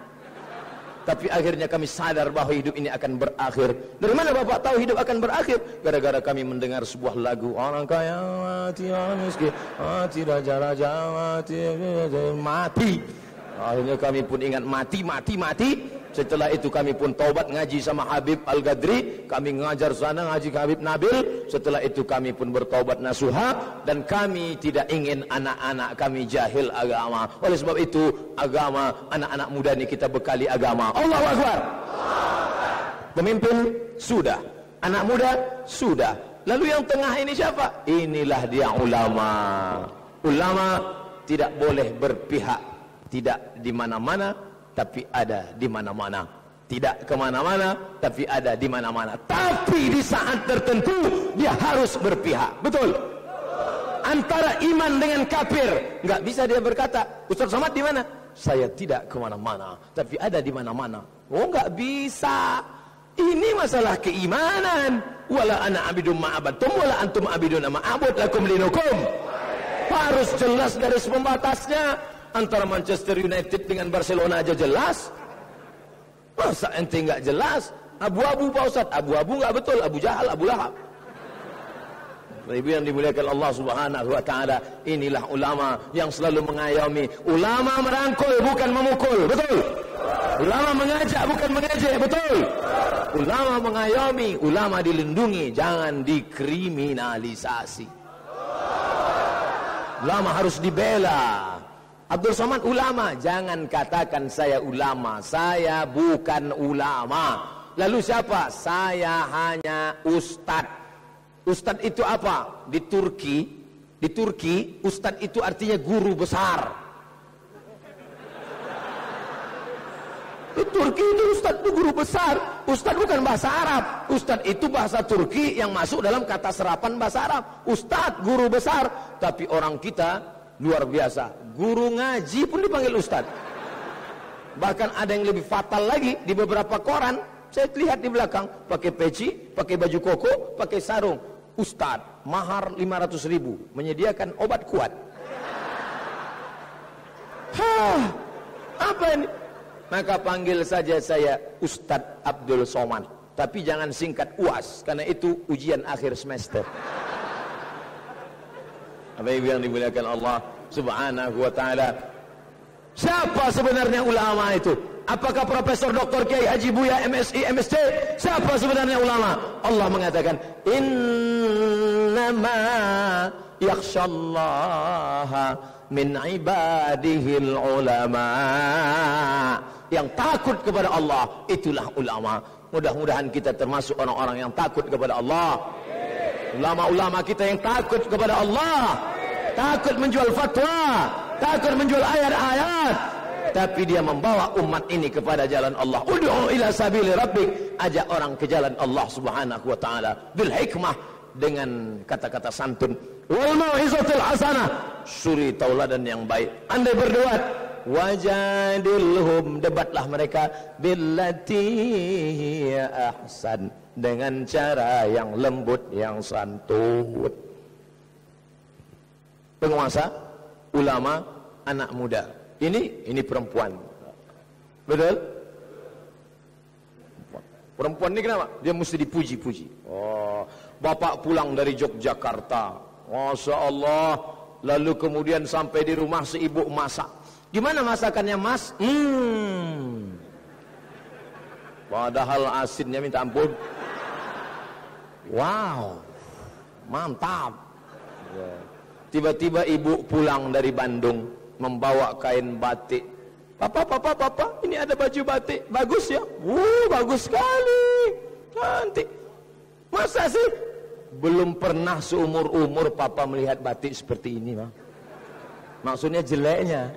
Tapi akhirnya kami sadar bahwa hidup ini akan berakhir. Dari mana Bapak tahu hidup akan berakhir? Gara-gara kami mendengar sebuah lagu. Orang kaya mati, orang miskin mati, raja-raja mati. Akhirnya kami pun ingat mati. Setelah itu kami pun taubat ngaji sama Habib Al-Ghadri. Kami ngajar sana ngaji ke Habib Nabil. Setelah itu kami pun bertaubat nasuha. Dan kami tidak ingin anak-anak kami jahil agama. Oleh sebab itu agama, anak-anak muda ini kita bekali agama. Allahu Akbar. Pemimpin sudah, anak muda sudah. Lalu yang tengah ini siapa? Inilah dia ulama. Ulama tidak boleh berpihak. Tidak di mana-mana, tapi ada di mana-mana. Tidak kemana-mana, tapi ada di mana-mana. Tapi di saat tertentu dia harus berpihak. Betul? Antara iman dengan kafir, nggak bisa dia berkata, Ustaz Somad di mana? Saya tidak kemana-mana, tapi ada di mana-mana. Oh, nggak bisa. Ini masalah keimanan. Wala ana abidum ma'abadtum, wala antum abidun ma'abud lakum dinukum. Harus jelas garis pembatasnya. Antara Manchester United dengan Barcelona aja jelas. Masa ente nggak jelas? Abu-abu Pak Ustaz. Abu-abu nggak betul. Abu Jahal, Abu Lahab. Ibu yang dimuliakan Allah Subhanahu wa taala, inilah ulama yang selalu mengayomi. Ulama merangkul bukan memukul. Betul? Ulama mengajak bukan mengejek. Betul? Ulama mengayomi, ulama dilindungi, jangan dikriminalisasi. Ulama harus dibela. Abdul Somad ulama, jangan katakan saya ulama, saya bukan ulama. Lalu siapa? Saya hanya ustad. Ustad itu apa? Di Turki ustad itu artinya guru besar. Di Turki itu ustad itu guru besar. Ustad bukan bahasa Arab. Ustad itu bahasa Turki yang masuk dalam kata serapan bahasa Arab. Ustad guru besar. Tapi orang kita luar biasa. Guru ngaji pun dipanggil ustad. Bahkan ada yang lebih fatal lagi. Di beberapa koran saya lihat di belakang, pakai peci, pakai baju koko, pakai sarung. Ustad, mahar 500.000, menyediakan obat kuat. Apa ini? Maka panggil saja saya Ustadz Abdul Somad. Tapi jangan singkat UAS, karena itu ujian akhir semester. Apa yang dimuliakan Allah Subhanahu wa taala. Siapa sebenarnya ulama itu? Apakah Profesor Dr. Kiai Haji Buya MSI MSc? Siapa sebenarnya ulama? Allah mengatakan, innama yakhshallaha min ibadihil ulama. Yang takut kepada Allah, itulah ulama. Mudah-mudahan kita termasuk orang-orang yang takut kepada Allah. Ulama-ulama kita yang takut kepada Allah, takut menjual fatwa, takut menjual ayat-ayat, tapi dia membawa umat ini kepada jalan Allah. Ud'u ila sabili rabbik, ajak orang ke jalan Allah Subhanahu wa taala bil hikmah, dengan kata-kata santun. Wal mau'izatil hasanah, suri tauladan yang baik. Andai berdebat, wajadilhum, debatlah mereka, billati hiya ahsan, dengan cara yang lembut, yang santun. Penguasa, ulama, anak muda. Ini perempuan. Betul? Perempuan ini kenapa? Dia mesti dipuji-puji. Oh, bapak pulang dari Yogyakarta, Masya Allah, lalu kemudian sampai di rumah si ibu masak. Gimana masakannya, Mas? Padahal asinnya minta ampun. Wow, mantap. Tiba-tiba ibu pulang dari Bandung membawa kain batik. Papa, ini ada baju batik, bagus ya? Bagus sekali, cantik. Masa sih? Belum pernah seumur-umur papa melihat batik seperti ini, Bang. Maksudnya jeleknya.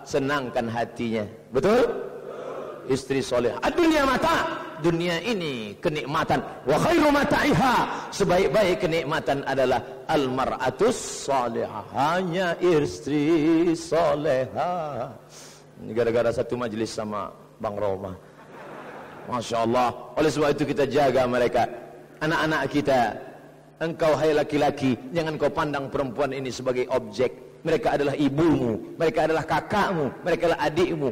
Senangkan hatinya. Betul? Istri soleh. Dunia mata, dunia ini kenikmatan. Wa khairu mata'iha, sebaik-baik kenikmatan adalah almar'atus salihah, hanya istri soleha. Ini gara-gara satu majelis sama Bang Roma. Masya Allah. Oleh sebab itu kita jaga mereka, anak-anak kita. Engkau hai laki-laki, jangan kau pandang perempuan ini sebagai objek. Mereka adalah ibumu, mereka adalah kakakmu, mereka adalah adikmu.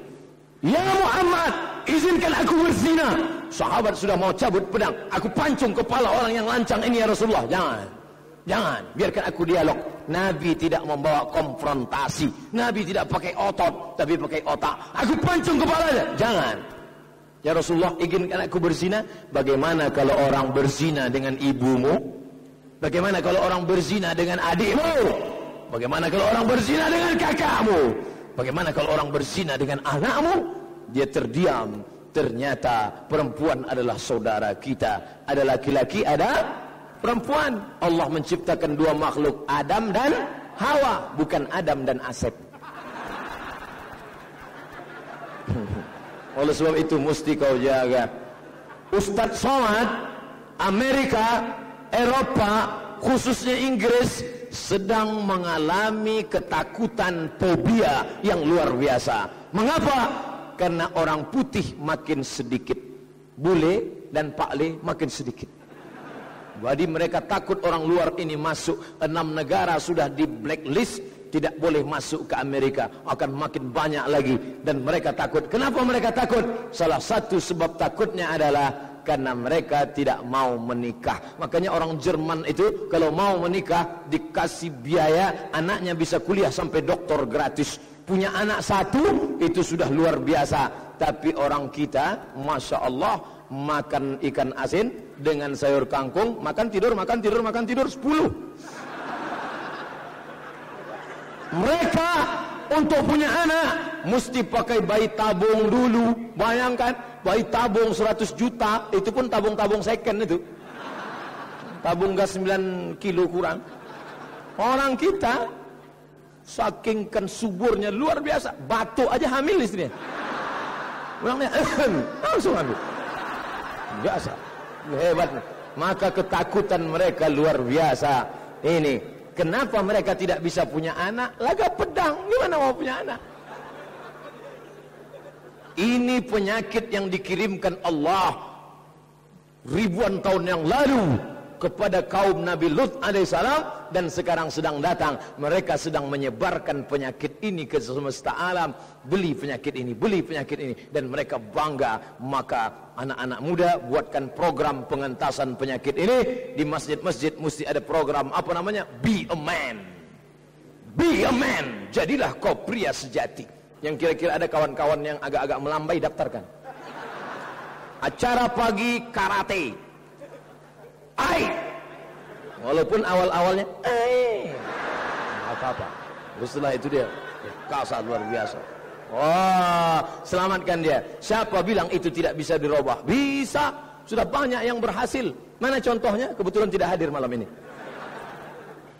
Ya Muhammad, izinkan aku berzina. Sahabat sudah mau cabut pedang, aku pancung kepala orang yang lancang ini ya Rasulullah. Jangan, biarkan aku dialog. Nabi tidak membawa konfrontasi, Nabi tidak pakai otot, tapi pakai otak. Aku pancung kepalanya. Jangan. Ya Rasulullah, izinkan aku berzina. Bagaimana kalau orang berzina dengan ibumu? Bagaimana kalau orang berzina dengan adikmu? Bagaimana kalau orang berzina dengan kakakmu? Bagaimana kalau orang berzina dengan anakmu? Dia terdiam. Ternyata perempuan adalah saudara kita. Ada laki-laki, ada perempuan. Allah menciptakan dua makhluk, Adam dan Hawa, bukan Adam dan Asep. Oleh sebab itu mesti kau jaga. Ustadz Somad, Amerika, Eropa, khususnya Inggris, sedang mengalami ketakutan, fobia yang luar biasa. Mengapa? Karena orang putih makin sedikit, bule dan pakle makin sedikit. Jadi mereka takut orang luar ini masuk. 6 negara sudah di blacklist, tidak boleh masuk ke Amerika, akan makin banyak lagi. Dan mereka takut. Kenapa mereka takut? Salah satu sebab takutnya adalah karena mereka tidak mau menikah. Makanya orang Jerman itu kalau mau menikah dikasih biaya, anaknya bisa kuliah sampai doktor gratis. Punya anak satu itu sudah luar biasa. Tapi orang kita, Masya Allah, makan ikan asin dengan sayur kangkung, makan tidur 10. Mereka untuk punya anak mesti pakai bayi tabung dulu. Bayangkan, bayi tabung 100 juta, itu pun tabung-tabung second itu. Tabung gas 9 kilo kurang. Orang kita saking kan suburnya luar biasa, batuk aja hamil istrinya. Orangnya langsung hamil. Biasa. Hebat. Maka ketakutan mereka luar biasa. Ini kenapa mereka tidak bisa punya anak? Laga pedang, gimana mau punya anak? Ini penyakit yang dikirimkan Allah ribuan tahun yang lalu kepada kaum Nabi Lut alaihissalam, dan sekarang sedang datang. Mereka sedang menyebarkan penyakit ini ke semesta alam. Beli penyakit ini, beli penyakit ini, dan mereka bangga. Maka anak-anak muda buatkan program pengentasan penyakit ini. Di masjid-masjid mesti ada program, apa namanya? Be a man. Be a man. Jadilah kau pria sejati. Yang kira-kira ada kawan-kawan yang agak-agak melambai, daftarkan. Acara pagi karate. Walaupun awal-awalnya apa-apa, setelah itu dia kasar luar biasa. Wah, selamatkan dia. Siapa bilang itu tidak bisa dirubah? Bisa. Sudah banyak yang berhasil. Mana contohnya? Kebetulan tidak hadir malam ini.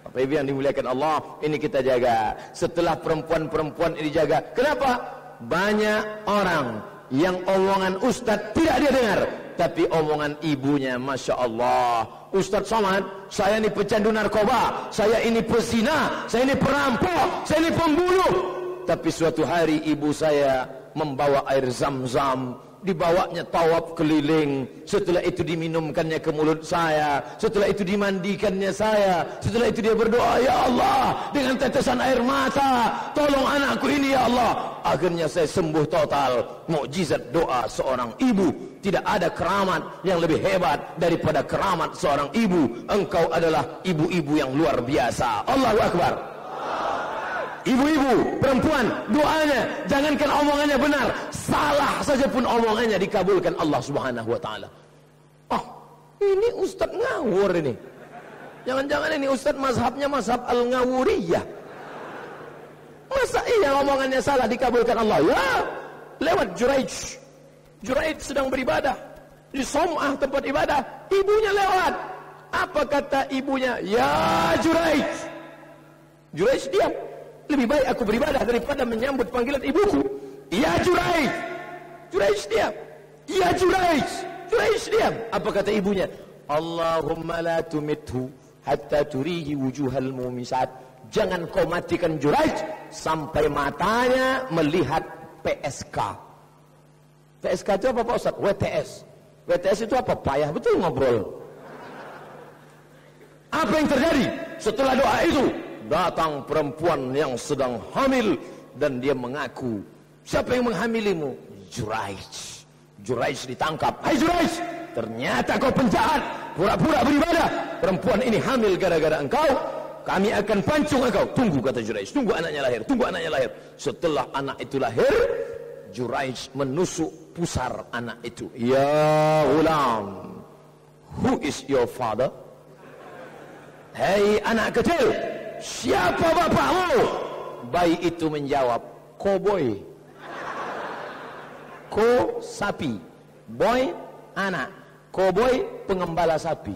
Bapak Ibu yang dimuliakan Allah, ini kita jaga. Setelah perempuan-perempuan ini jaga. Kenapa? Banyak orang yang omongan ustadz tidak dia dengar. tapi omongan ibunya, Masya Allah, Ustadz Somad, saya ini pecandu narkoba, saya ini pezina, saya ini perampok, saya ini pembunuh. Tapi suatu hari ibu saya membawa air zam-zam, dibawanya tawaf keliling, setelah itu diminumkannya ke mulut saya, setelah itu dimandikannya saya, setelah itu dia berdoa, ya Allah, dengan tetesan air mata, tolong anakku ini ya Allah. Akhirnya saya sembuh total. Mukjizat doa seorang ibu. Tidak ada keramat yang lebih hebat daripada keramat seorang ibu. Engkau adalah ibu-ibu yang luar biasa. Allahu Akbar. Ibu-ibu, perempuan, doanya, jangankan omongannya benar, salah saja pun omongannya dikabulkan Allah Subhanahu wa taala. Oh, ini ustaz ngawur ini. Jangan-jangan ini ustaz mazhabnya mazhab al-ngawuriyah. Masa iya omongannya salah dikabulkan Allah? Ya, lewat Juraij. Juraij sedang beribadah di Som'ah, tempat ibadah, ibunya lewat. Apa kata ibunya? Ya Juraij. Juraij diam. Lebih baik aku beribadah daripada menyambut panggilan ibuku. Ya Juraij. Juraij diam. Ya Juraij. Juraij diam. Apa kata ibunya? Allahumma la tumithu hatta turihi wujuhal mumisat. Jangan kau matikan Juraij sampai matanya melihat PSK. PSK itu apa Pak Ustaz? WTS. WTS itu apa? Payah betul ngobrol. Apa yang terjadi? Setelah doa itu, datang perempuan yang sedang hamil dan dia mengaku, siapa yang menghamilimu? Juraij. Juraij ditangkap. Hai Juraij, ternyata kau penjahat, pura-pura beribadah. Perempuan ini hamil gara-gara engkau. Kami akan pancung engkau. Tunggu, kata Juraij, tunggu anaknya lahir, tunggu anaknya lahir. Setelah anak itu lahir, Juraij menusuk pusar anak itu. Ya ulam, who is your father? Hei anak kecil, siapa bapakmu? Bayi itu menjawab, koboi. Ko sapi, boy anak, koboi pengembala sapi.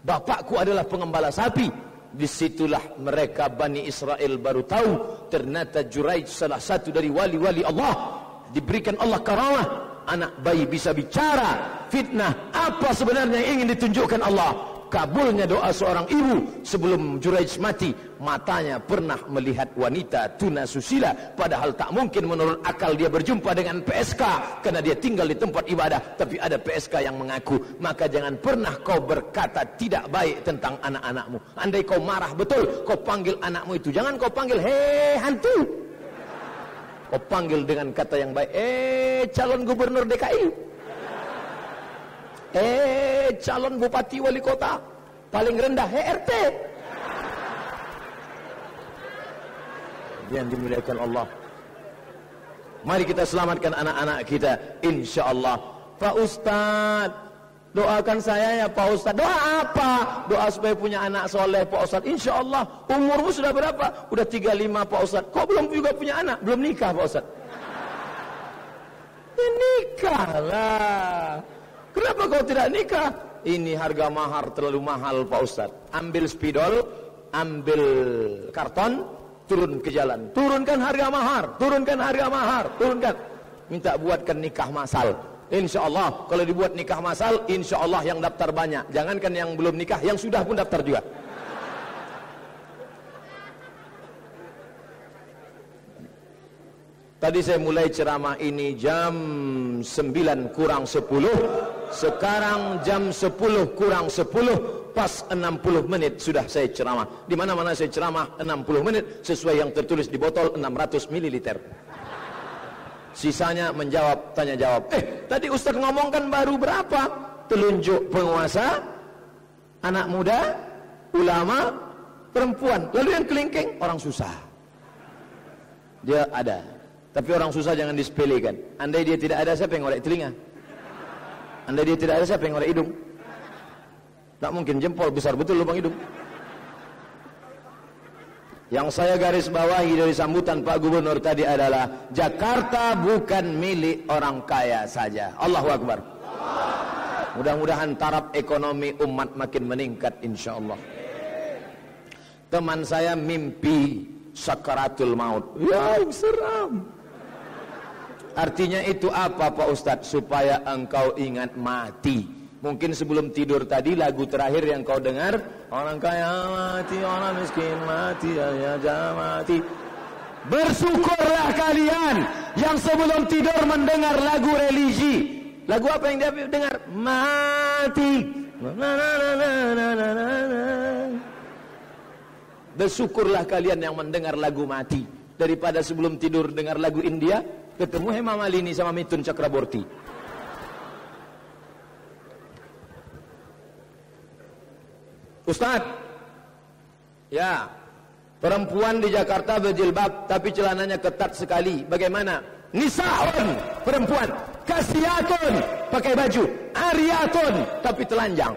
Bapakku adalah pengembala sapi. Disitulah mereka Bani Israel baru tahu ternyata Juraij salah satu dari wali-wali Allah. Diberikan Allah karamah, anak bayi bisa bicara. Fitnah apa sebenarnya yang ingin ditunjukkan Allah? Kabulnya doa seorang ibu. Sebelum Juraij mati, matanya pernah melihat wanita tuna susila, padahal tak mungkin menurut akal dia berjumpa dengan PSK karena dia tinggal di tempat ibadah, tapi ada PSK yang mengaku. Maka jangan pernah kau berkata tidak baik tentang anak-anakmu. Andai kau marah betul, kau panggil anakmu itu, jangan kau panggil hei hantu. Kau panggil dengan kata yang baik, calon gubernur DKI, calon bupati wali kota, paling rendah RT. Yang dimuliakan Allah. Mari kita selamatkan anak-anak kita, insya Allah. Pak Ustadz, doakan saya ya Pak Ustadz. Doa apa? Doa supaya punya anak soleh Pak Ustadz. Insya Allah. Umurmu sudah berapa? Udah 35 Pak Ustadz. Kok belum juga punya anak? Belum nikah Pak Ustadz. Ya nikahlah. Kenapa kau tidak nikah? Ini harga mahar terlalu mahal Pak Ustadz. Ambil spidol, ambil karton, turun ke jalan. Turunkan harga mahar, turunkan harga mahar, turunkan. Minta buatkan nikah masal. Insya Allah kalau dibuat nikah masal, insya Allah yang daftar banyak. Jangankan yang belum nikah, yang sudah pun daftar juga. Tadi saya mulai ceramah ini jam 9 kurang 10. Sekarang jam 10 kurang 10. Pas 60 menit sudah saya ceramah. Di mana-mana saya ceramah 60 menit sesuai yang tertulis di botol 600 ml. Sisanya menjawab tanya jawab. Tadi Ustaz ngomong kan baru berapa? Telunjuk penguasa, anak muda, ulama, perempuan. Lalu yang kelingking orang susah. Dia ada. Tapi orang susah jangan disepelekan. Andai dia tidak ada, siapa yang ngorek telinga? Andai dia tidak ada, siapa yang ngorek hidung? Tak mungkin, jempol besar betul lubang hidung. Yang saya garis bawahi dari sambutan Pak Gubernur tadi adalah Jakarta bukan milik orang kaya saja. Allahu Akbar. Mudah-mudahan taraf ekonomi umat makin meningkat insya Allah. Teman saya mimpi sakaratul maut. Ya seram. Artinya itu apa Pak Ustadz? Supaya engkau ingat mati. Mungkin sebelum tidur tadi lagu terakhir yang kau dengar, orang kaya mati, orang miskin mati, ya mati. Bersyukurlah kalian yang sebelum tidur mendengar lagu religi. Lagu apa yang dia dengar? Mati. Bersyukurlah kalian yang mendengar lagu mati, daripada sebelum tidur dengar lagu India, ketemu Hema Malini sama Mithun Chakraborty. Ustaz, ya, perempuan di Jakarta berjilbab tapi celananya ketat sekali. Bagaimana? Nisaun, perempuan, kasiyatun, pakai baju, ariyatun tapi telanjang.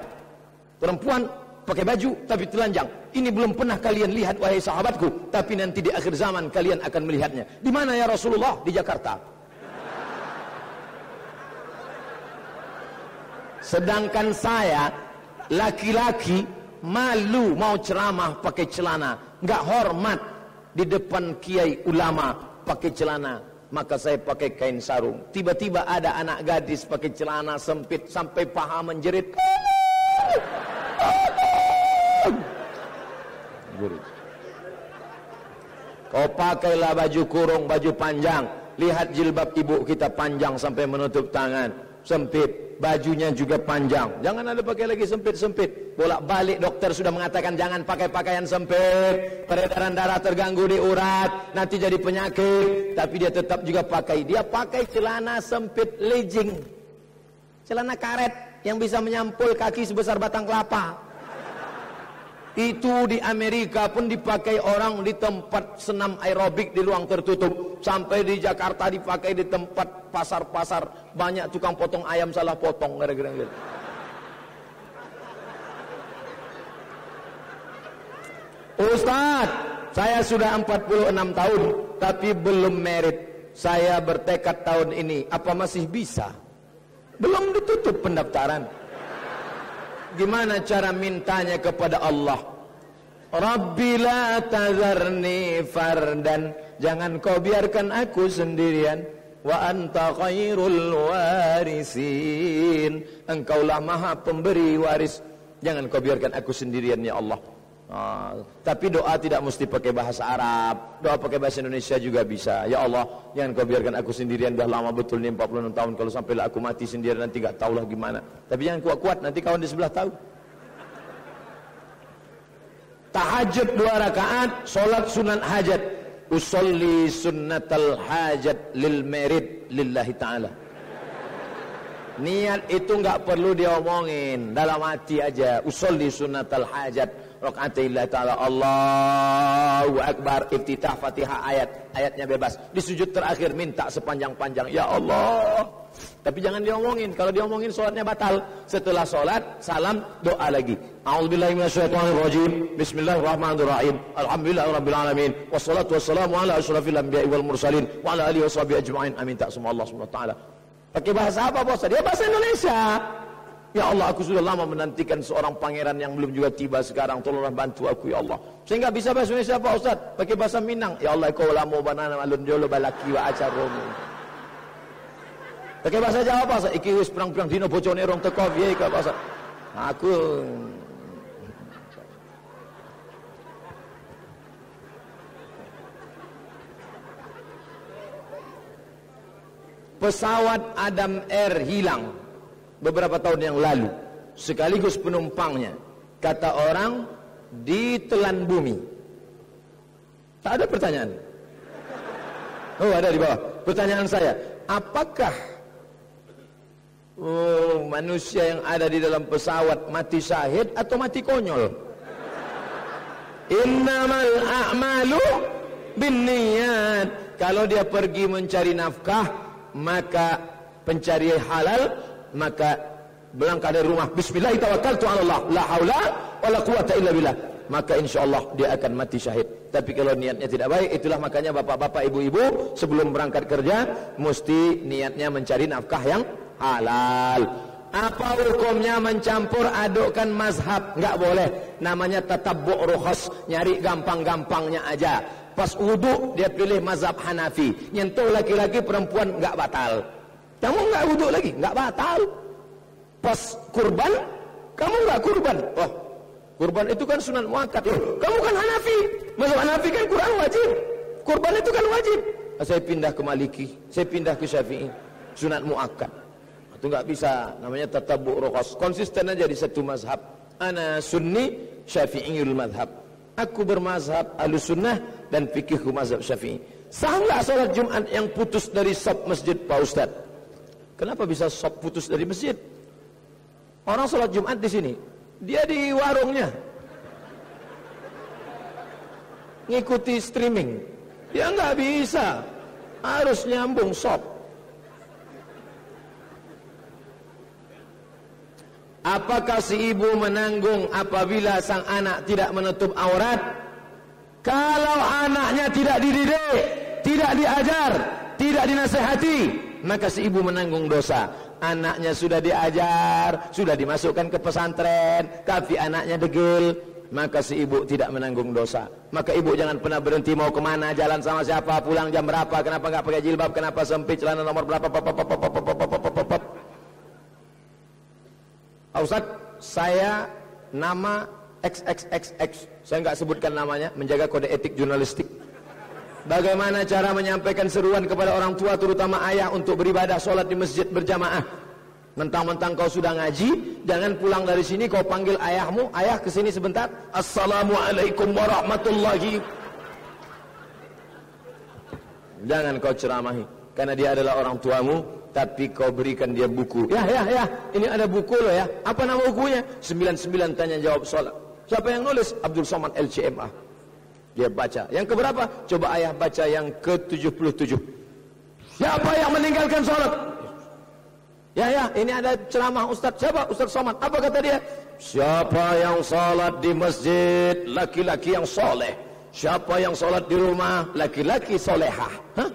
Perempuan pakai baju tapi telanjang. Ini belum pernah kalian lihat wahai sahabatku, tapi nanti di akhir zaman kalian akan melihatnya. Di mana ya Rasulullah? Di Jakarta. Sedangkan saya laki-laki malu mau ceramah pakai celana, nggak hormat di depan kiai ulama pakai celana, maka saya pakai kain sarung. Tiba-tiba ada anak gadis pakai celana sempit sampai paha menjerit. Kau pakailah baju kurung, baju panjang. Lihat jilbab ibu kita panjang sampai menutup tangan, sempit, bajunya juga panjang. Jangan ada pakai lagi sempit-sempit. Bolak-balik dokter sudah mengatakan jangan pakai pakaian sempit, peredaran darah terganggu di urat, nanti jadi penyakit. Tapi dia tetap juga pakai. Dia pakai celana sempit legging, celana karet yang bisa menyampul kaki sebesar batang kelapa. Itu di Amerika pun dipakai orang di tempat senam aerobik di ruang tertutup. Sampai di Jakarta dipakai di tempat pasar-pasar. Banyak tukang potong ayam salah potong gara-gara gitu. Ustaz, saya sudah 46 tahun tapi belum merit. Saya bertekad tahun ini, apa masih bisa? Belum ditutup pendaftaran. Gimana cara mintanya kepada Allah? Rabbi la tazarni fardan, jangan kau biarkan aku sendirian. Wa anta khairul warisin, engkaulah maha pemberi waris, jangan kau biarkan aku sendirian ya Allah. Tapi doa tidak mesti pakai bahasa Arab, doa pakai bahasa Indonesia juga bisa. Ya Allah, jangan kau biarkan aku sendirian, dah lama betul nih 46 tahun, kalau sampailah aku mati sendirian nanti gak tahulah gimana. Tapi jangan kuat-kuat, nanti kawan di sebelah tahu. Tahajud 2 rakaat, solat sunat hajat. Usolli sunnatal hajat lil merid lillahi ta'ala. Niat itu gak perlu diomongin, dalam hati aja. Usolli sunnatal hajat rakaatillah ta'ala, Allahu Akbar, iftitah Fatihah, ayatnya bebas. Di sujud terakhir minta sepanjang-panjang, ya Allah. Tapi jangan diomongin, kalau diomongin sholatnya batal. Setelah sholat, salam, doa lagi. A'udzubillahi minasyaitonirrajim. Bismillahirrahmanirrahim. Alhamdulillahirabbil alamin. Wassalatu wassalamu ala asyrafil anbiya'i wal mursalin wa ala alihi washabihi ajma'in. Amin. Tak semua Allah Subhanahu wa taala. Pakai bahasa apa, Bos? Dia bahasa Indonesia. Ya Allah, aku sudah lama menantikan seorang pangeran yang belum juga tiba sekarang. Tolonglah bantu aku ya Allah. Saya enggak bisa bahasa Indonesia Pak Ustaz, pakai bahasa Minang. Ya Allah, kau lamo banana alun jolo balaki wa acaromu. Pakai bahasa Jawa Pak Ustaz. Iki wis perang-perang dino bocone rong teko piye iki Pak Ustaz. Aku pesawat Adam Air hilang beberapa tahun yang lalu, sekaligus penumpangnya, kata orang, ditelan bumi. Tak ada pertanyaan. Oh, ada di bawah. Pertanyaan saya, apakah manusia yang ada di dalam pesawat mati syahid atau mati konyol? Innamal a'malu binniyat. Kalau dia pergi mencari nafkah, maka pencari halal, maka berangkat dari rumah, bismillah tawakkaltu 'ala Allah, la haula wala quwata illa billah, maka insyaallah dia akan mati syahid. Tapi kalau niatnya tidak baik, itulah makanya bapak-bapak, ibu-ibu sebelum berangkat kerja mesti niatnya mencari nafkah yang halal. Apa hukumnya mencampur adukkan mazhab? Enggak boleh. Namanya tatabbu' rukhas, nyari gampang-gampangnya aja. Pas wudu dia pilih mazhab Hanafi. Nyentuh laki-laki perempuan nggak batal. Kamu nggak wudu lagi, nggak batal. Pas kurban, kamu nggak kurban. Oh, kurban itu kan sunat muakkad. Kamu kan Hanafi. Mazhab Hanafi kan Quran wajib. Kurban itu kan wajib. Saya pindah ke Maliki, saya pindah ke Syafi'i. Sunat muakkad. Itu nggak bisa. Namanya tatabu' rukhas. Konsisten aja di satu mazhab. Ana sunni syafi'iyul mazhab. Aku bermazhab Ahlussunnah dan fikihku mazhab Syafi'i. Sah nggak salat Jumat yang putus dari shop masjid, Pak Ustaz? Kenapa bisa shop putus dari masjid? Orang salat Jumat di sini, dia di warungnya ngikuti streaming. Dia nggak bisa, harus nyambung shop. Apakah si ibu menanggung apabila sang anak tidak menutup aurat? Kalau anaknya tidak dididik, tidak diajar, tidak dinasehati, maka si ibu menanggung dosa. Anaknya sudah diajar, sudah dimasukkan ke pesantren, tapi anaknya degil, maka si ibu tidak menanggung dosa. Maka ibu jangan pernah berhenti mau kemana, jalan sama siapa, pulang jam berapa, kenapa nggak pakai jilbab, kenapa sempit, celana nomor berapa, Ustaz, saya nama XXXX, saya nggak sebutkan namanya, menjaga kode etik jurnalistik. Bagaimana cara menyampaikan seruan kepada orang tua, terutama ayah, untuk beribadah sholat di masjid berjamaah? Mentang-mentang kau sudah ngaji, jangan pulang dari sini kau panggil ayahmu, ayah kesini sebentar. Assalamualaikum warahmatullahi. Jangan kau ceramahi, karena dia adalah orang tuamu. Tapi kau berikan dia buku. Ya, ini ada buku loh ya. Apa nama bukunya? 99 tanya jawab sholat. Siapa yang nulis? Abdul Somad LCMA. Dia baca. Yang keberapa? Coba ayah baca yang ke-77. Siapa yang meninggalkan sholat? Ya, ini ada ceramah Ustaz. Siapa? Ustaz Somad. Apa kata dia? Siapa yang sholat di masjid, laki-laki yang soleh. Siapa yang sholat di rumah, laki-laki solehah. Hah?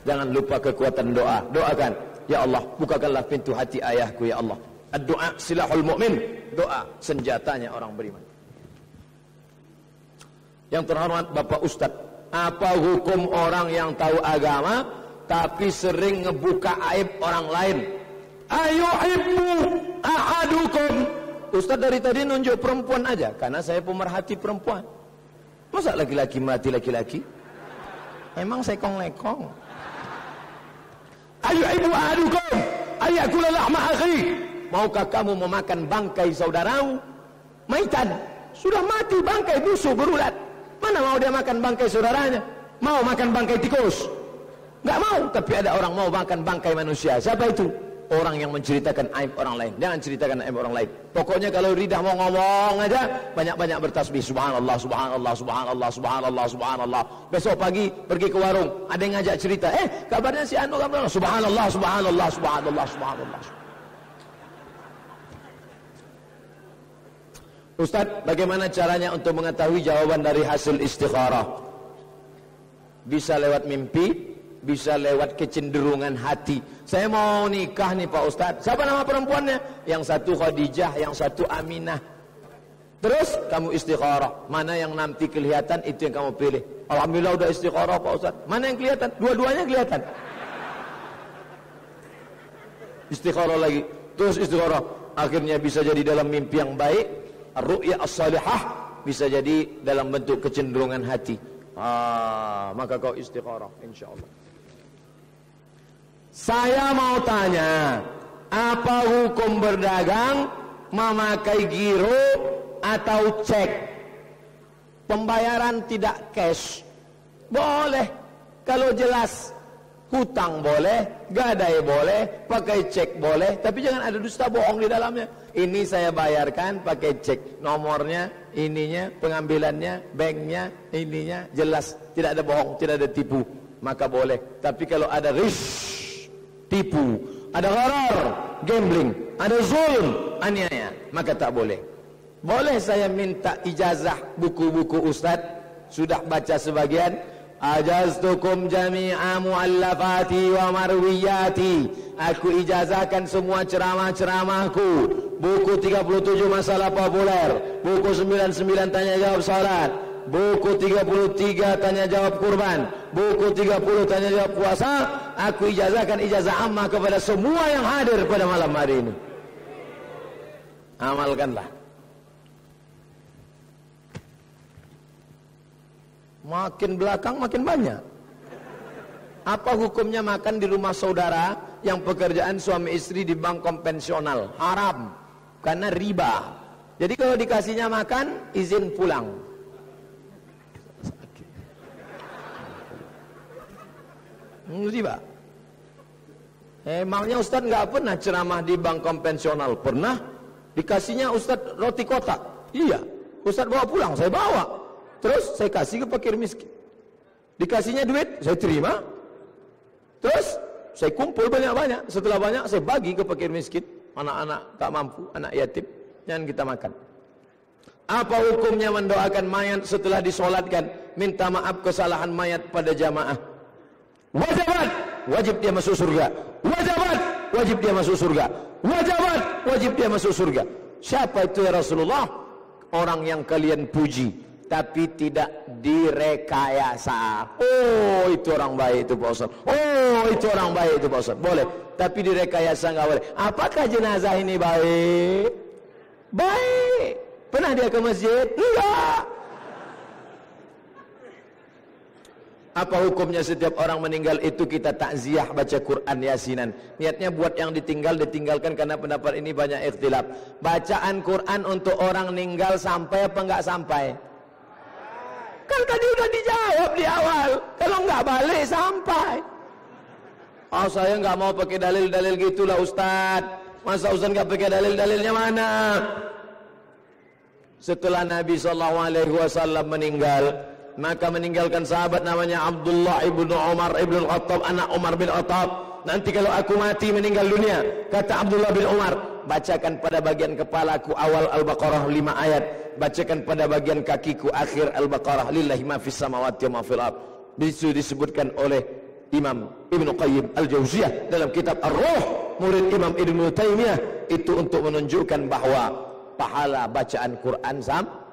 Jangan lupa kekuatan doa. Doakan, ya Allah, bukakanlah pintu hati ayahku, ya Allah. Ad-doa silahul mu'min. Doa senjatanya orang beriman. Yang terhormat Bapak Ustaz, apa hukum orang yang tahu agama tapi sering ngebuka aib orang lain? Ayuhibbu ahadukum. Ustaz dari tadi nunjuk perempuan aja, karena saya pemerhati perempuan. Masa laki-laki mati laki-laki? Emang sekong-lekong. Ayuhibbu ahadukum ayakula lahma akhi. Maukah kamu memakan bangkai saudaramu? Maitan, sudah mati bangkai, busuk berulat. Mana mau dia makan bangkai saudaranya? Mau makan bangkai tikus? Enggak mau. Tapi ada orang mau makan bangkai manusia. Siapa itu? Orang yang menceritakan aib orang lain. Jangan ceritakan aib orang lain. Pokoknya kalau lidah mau ngomong aja, banyak-banyak bertasbih. Subhanallah, subhanallah, subhanallah, subhanallah, subhanallah. Besok pagi pergi ke warung, ada yang ngajak cerita. Kabarnya si Anu, kabarnya subhanallah, subhanallah, subhanallah, subhanallah. Ustaz, bagaimana caranya untuk mengetahui jawaban dari hasil istikharah? Bisa lewat mimpi, bisa lewat kecenderungan hati. Saya mau nikah nih Pak Ustaz. Siapa nama perempuannya? Yang satu Khadijah, yang satu Aminah. Terus kamu istikharah. Mana yang nanti kelihatan itu yang kamu pilih. Alhamdulillah udah istikharah Pak Ustaz. Mana yang kelihatan? Dua-duanya kelihatan. Istikharah lagi. Terus istikharah. Akhirnya bisa jadi dalam mimpi yang baik. Ar-ru'ya as-salihah. Bisa jadi dalam bentuk kecenderungan hati. Maka kau istikharah insyaallah. Saya mau tanya, apa hukum berdagang memakai giro atau cek? Pembayaran tidak cash boleh, kalau jelas. Hutang boleh, gadai boleh, pakai cek boleh, tapi jangan ada dusta bohong di dalamnya. Ini saya bayarkan pakai cek, nomornya, ininya, pengambilannya, banknya, ininya, jelas, tidak ada bohong, tidak ada tipu, maka boleh. Tapi kalau ada risk, tipu, ada gharar, gambling, ada zulm, aniaya, maka tak boleh. Boleh saya minta ijazah buku-buku Ustaz? Sudah baca sebagian. Ajaztukum jami'a muallafati wa marwiyati. Aku ijazahkan semua ceramah-ceramahku. Buku 37 masalah populer, buku 99 tanya jawab salat, buku 33 tanya jawab kurban, buku 30 tanya jawab puasa. Aku ijazahkan ijazah ammah kepada semua yang hadir pada malam hari ini. Amalkanlah. Makin belakang makin banyak. Apa hukumnya makan di rumah saudara yang pekerjaan suami istri di bank konvensional? Haram, karena riba. Jadi kalau dikasihnya makan, izin pulang. Riba. Emangnya Ustadz nggak pernah ceramah di bank konvensional? Pernah. Dikasihnya Ustadz roti kotak. Iya. Ustadz bawa pulang, saya bawa. Terus saya kasih ke fakir miskin. Dikasihnya duit, saya terima. Terus saya kumpul banyak-banyak. Setelah banyak saya bagi ke fakir miskin, anak-anak tak mampu, anak yatim, yang kita makan. Apa hukumnya mendoakan mayat setelah disolatkan, minta maaf kesalahan mayat pada jamaah? Wajibat, wajib dia masuk surga. Wajibat, wajib dia masuk surga. Wajibat, wajib dia masuk surga. Siapa itu ya Rasulullah? Orang yang kalian puji tapi tidak direkayasa. Oh, itu orang baik itu Pak Ustaz. Oh, itu orang baik itu Pak Ustaz. Boleh, tapi direkayasa enggak boleh. Apakah jenazah ini baik? Baik. Pernah dia ke masjid? Enggak. Apa hukumnya setiap orang meninggal itu kita takziah baca Quran Yasinan? Niatnya buat yang ditinggalkan karena pendapat ini banyak ikhtilaf. Bacaan Quran untuk orang meninggal sampai apa enggak sampai? Kan tadi udah dijawab di awal. Kalau enggak balik sampai. Oh, saya enggak mau pakai dalil-dalil gitulah Ustaz. Masa Ustaz enggak pakai dalil-dalilnya mana? Setelah Nabi SAW meninggal, maka meninggalkan sahabat namanya Abdullah ibnu Umar ibnu Al-Khattab, anak Umar bin Khattab. Nanti kalau aku mati meninggal dunia, kata Abdullah bin Umar, bacakan pada bagian kepalaku awal Al-Baqarah 5 ayat, bacakan pada bagian kakiku akhir Al-Baqarah, lillahi ma fis samawati wa ma fil ardh. Disebutkan oleh Imam Ibnu Qayyim Al-Jauziyah dalam kitab Ar-Ruh, murid Imam Ibnu Taimiyah, itu untuk menunjukkan bahwa pahala bacaan Quran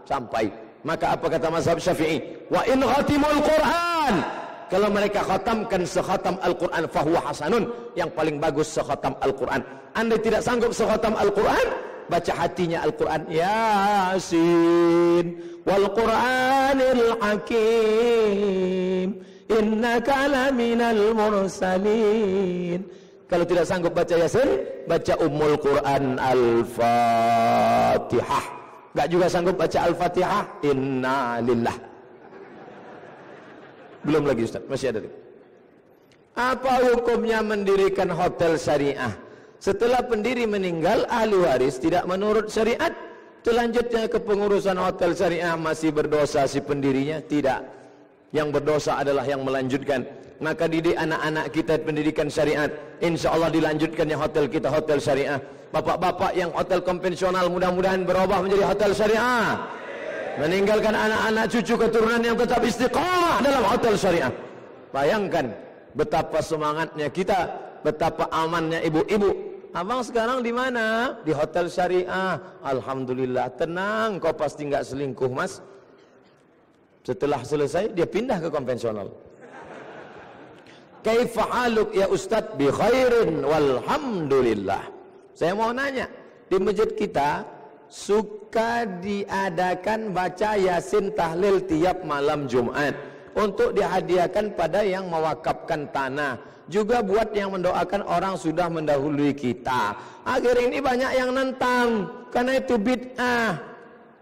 sampai. Maka apa kata mazhab Syafi'i? Wa in khatimul Quran, kalau mereka khatamkan sekhatam Al-Quran, fahuwa hasanun, yang paling bagus sekhatam Al-Quran. Anda tidak sanggup sekhatam Al-Quran, baca hatinya Al-Quran. Yasin wal Quranil Hakim, innaka laminal mursalin. Kalau tidak sanggup baca Yasin, baca Ummul Quran Al-Fatihah. Gak juga sanggup baca Al-Fatihah, Inna Lillah. Belum lagi Ustaz, masih ada. Apa hukumnya mendirikan hotel syariah? Setelah pendiri meninggal, ahli waris tidak menurut syariat. Selanjutnya kepengurusan hotel syariah masih berdosa si pendirinya? Tidak. Yang berdosa adalah yang melanjutkan. Maka didik anak-anak kita pendidikan syariat. Insya Allah dilanjutkannya hotel kita hotel syariah. Bapak-bapak yang hotel konvensional mudah-mudahan berubah menjadi hotel syariah. Meninggalkan anak-anak cucu keturunan yang tetap istiqamah dalam hotel syariah. Bayangkan betapa semangatnya kita, betapa amannya ibu-ibu. Abang sekarang di mana? Di hotel syariah. Alhamdulillah, tenang, kau pasti nggak selingkuh mas. Setelah selesai dia pindah ke konvensional. Kaifa haluk ya Ustadz? Bi khairin walhamdulillah. Saya mau nanya, di masjid kita suka diadakan baca Yasin tahlil tiap malam Jumat untuk dihadiahkan pada yang mewakafkan tanah, juga buat yang mendoakan orang sudah mendahului kita. Akhir ini banyak yang nentang karena itu bid'ah,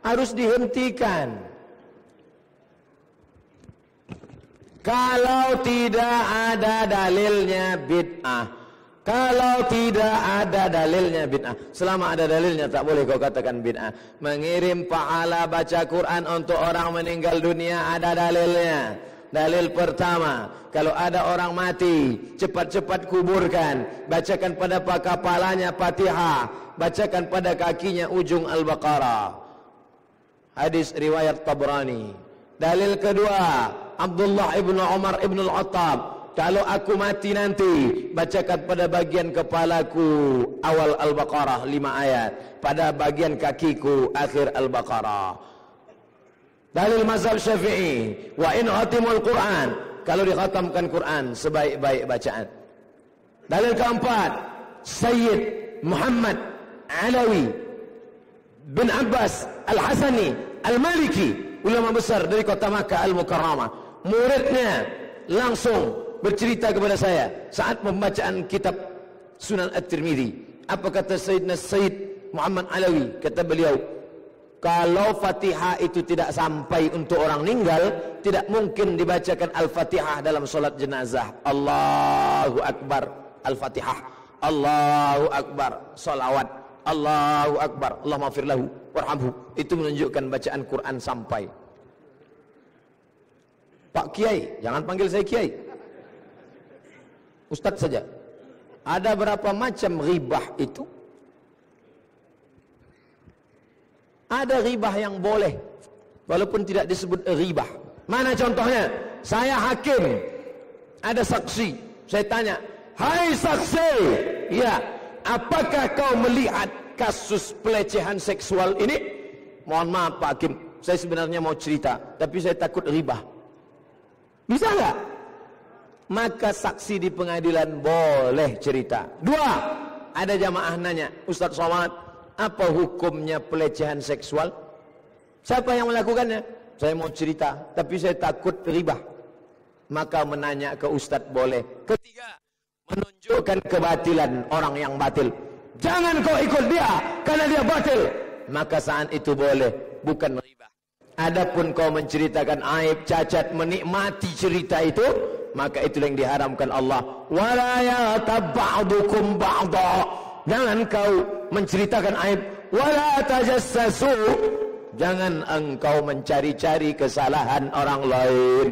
harus dihentikan. Kalau tidak ada dalilnya bid'ah. Kalau tidak ada dalilnya bid'ah. Selama ada dalilnya tak boleh kau katakan bid'ah. Mengirim pahala baca Quran untuk orang meninggal dunia ada dalilnya. Dalil pertama, kalau ada orang mati, cepat-cepat kuburkan. Bacakan pada kepalanya Fatihah, bacakan pada kakinya ujung Al-Baqarah. Hadis riwayat Tabrani. Dalil kedua, Abdullah ibnu Umar ibnu Al-Khattab, kalau aku mati nanti, bacakan pada bagian kepalaku awal Al-Baqarah 5 ayat, pada bagian kakiku akhir Al-Baqarah. Dalil mazhab Syafi'i, wa in khatimul Quran, kalau dikhatamkan Quran sebaik-baik bacaan. Dalil keempat, Sayyid Muhammad Alawi bin Abbas Al-Hasani Al-Maliki, ulama besar dari kota Makkah Al-Mukarramah. Muridnya langsung bercerita kepada saya saat pembacaan kitab Sunan At-Tirmidzi. Apa kata Sayyidina Sayyid Muhammad Alawi? Kata beliau, kalau Fatihah itu tidak sampai untuk orang meninggal, tidak mungkin dibacakan Al-Fatihah dalam solat jenazah. Allahu Akbar, Al-Fatihah. Allahu Akbar, salawat. Allahu Akbar, Allahumma maghfir lahu warhamhu. Itu menunjukkan bacaan Quran sampai. Pak Kiai, jangan panggil saya Kiai, Ustadz saja. Ada berapa macam ghibah itu? Ada ghibah yang boleh walaupun tidak disebut ghibah. Mana contohnya? Saya hakim, ada saksi, saya tanya, hai saksi, ya, apakah kau melihat kasus pelecehan seksual ini? Mohon maaf Pak Hakim, saya sebenarnya mau cerita, tapi saya takut ghibah. Bisa nggak? Maka saksi di pengadilan boleh cerita. Dua, ada jamaah nanya, Ustaz Somad, apa hukumnya pelecehan seksual? Siapa yang melakukannya? Saya mau cerita, tapi saya takut ribah. Maka menanya ke Ustadz boleh. Ketiga, menunjukkan kebatilan orang yang batil. Jangan kau ikut dia karena dia batil. Maka saat itu boleh, bukan ribah. Adapun kau menceritakan aib, cacat, menikmati cerita itu, maka itu yang diharamkan Allah. Wala yaghtab ba'dukum ba'dha. Jangan kau menceritakan aib. Wala tajassasu. Jangan engkau mencari-cari kesalahan orang lain.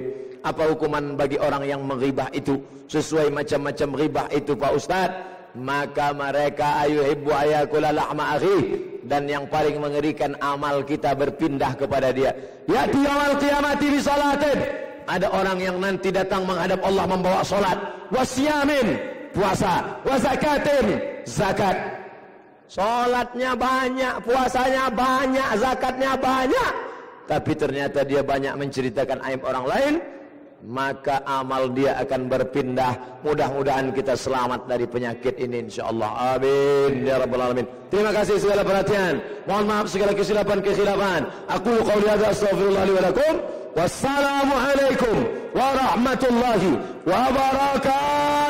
Apa hukuman bagi orang yang menghibah itu? Sesuai macam-macam ghibah itu Pak Ustaz. Maka mereka ayuhibbu ayakula lahma akhi. Dan yang paling mengerikan, amal kita berpindah kepada dia. Ya'ti yawmal qiyamati bi salatin. Ada orang yang nanti datang menghadap Allah membawa salat, wasyamin, puasa, wazakatin, zakat. Salatnya banyak, puasanya banyak, zakatnya banyak, tapi ternyata dia banyak menceritakan aib orang lain, maka amal dia akan berpindah. Mudah-mudahan kita selamat dari penyakit ini insyaallah. Amin ya rabbal alamin. Terima kasih segala perhatian. Mohon maaf segala kesilapan-kesilapan. Aku qauli hadza astaghfirullah li wa lakum. Wassalamualaikum warahmatullahi wabarakatuh.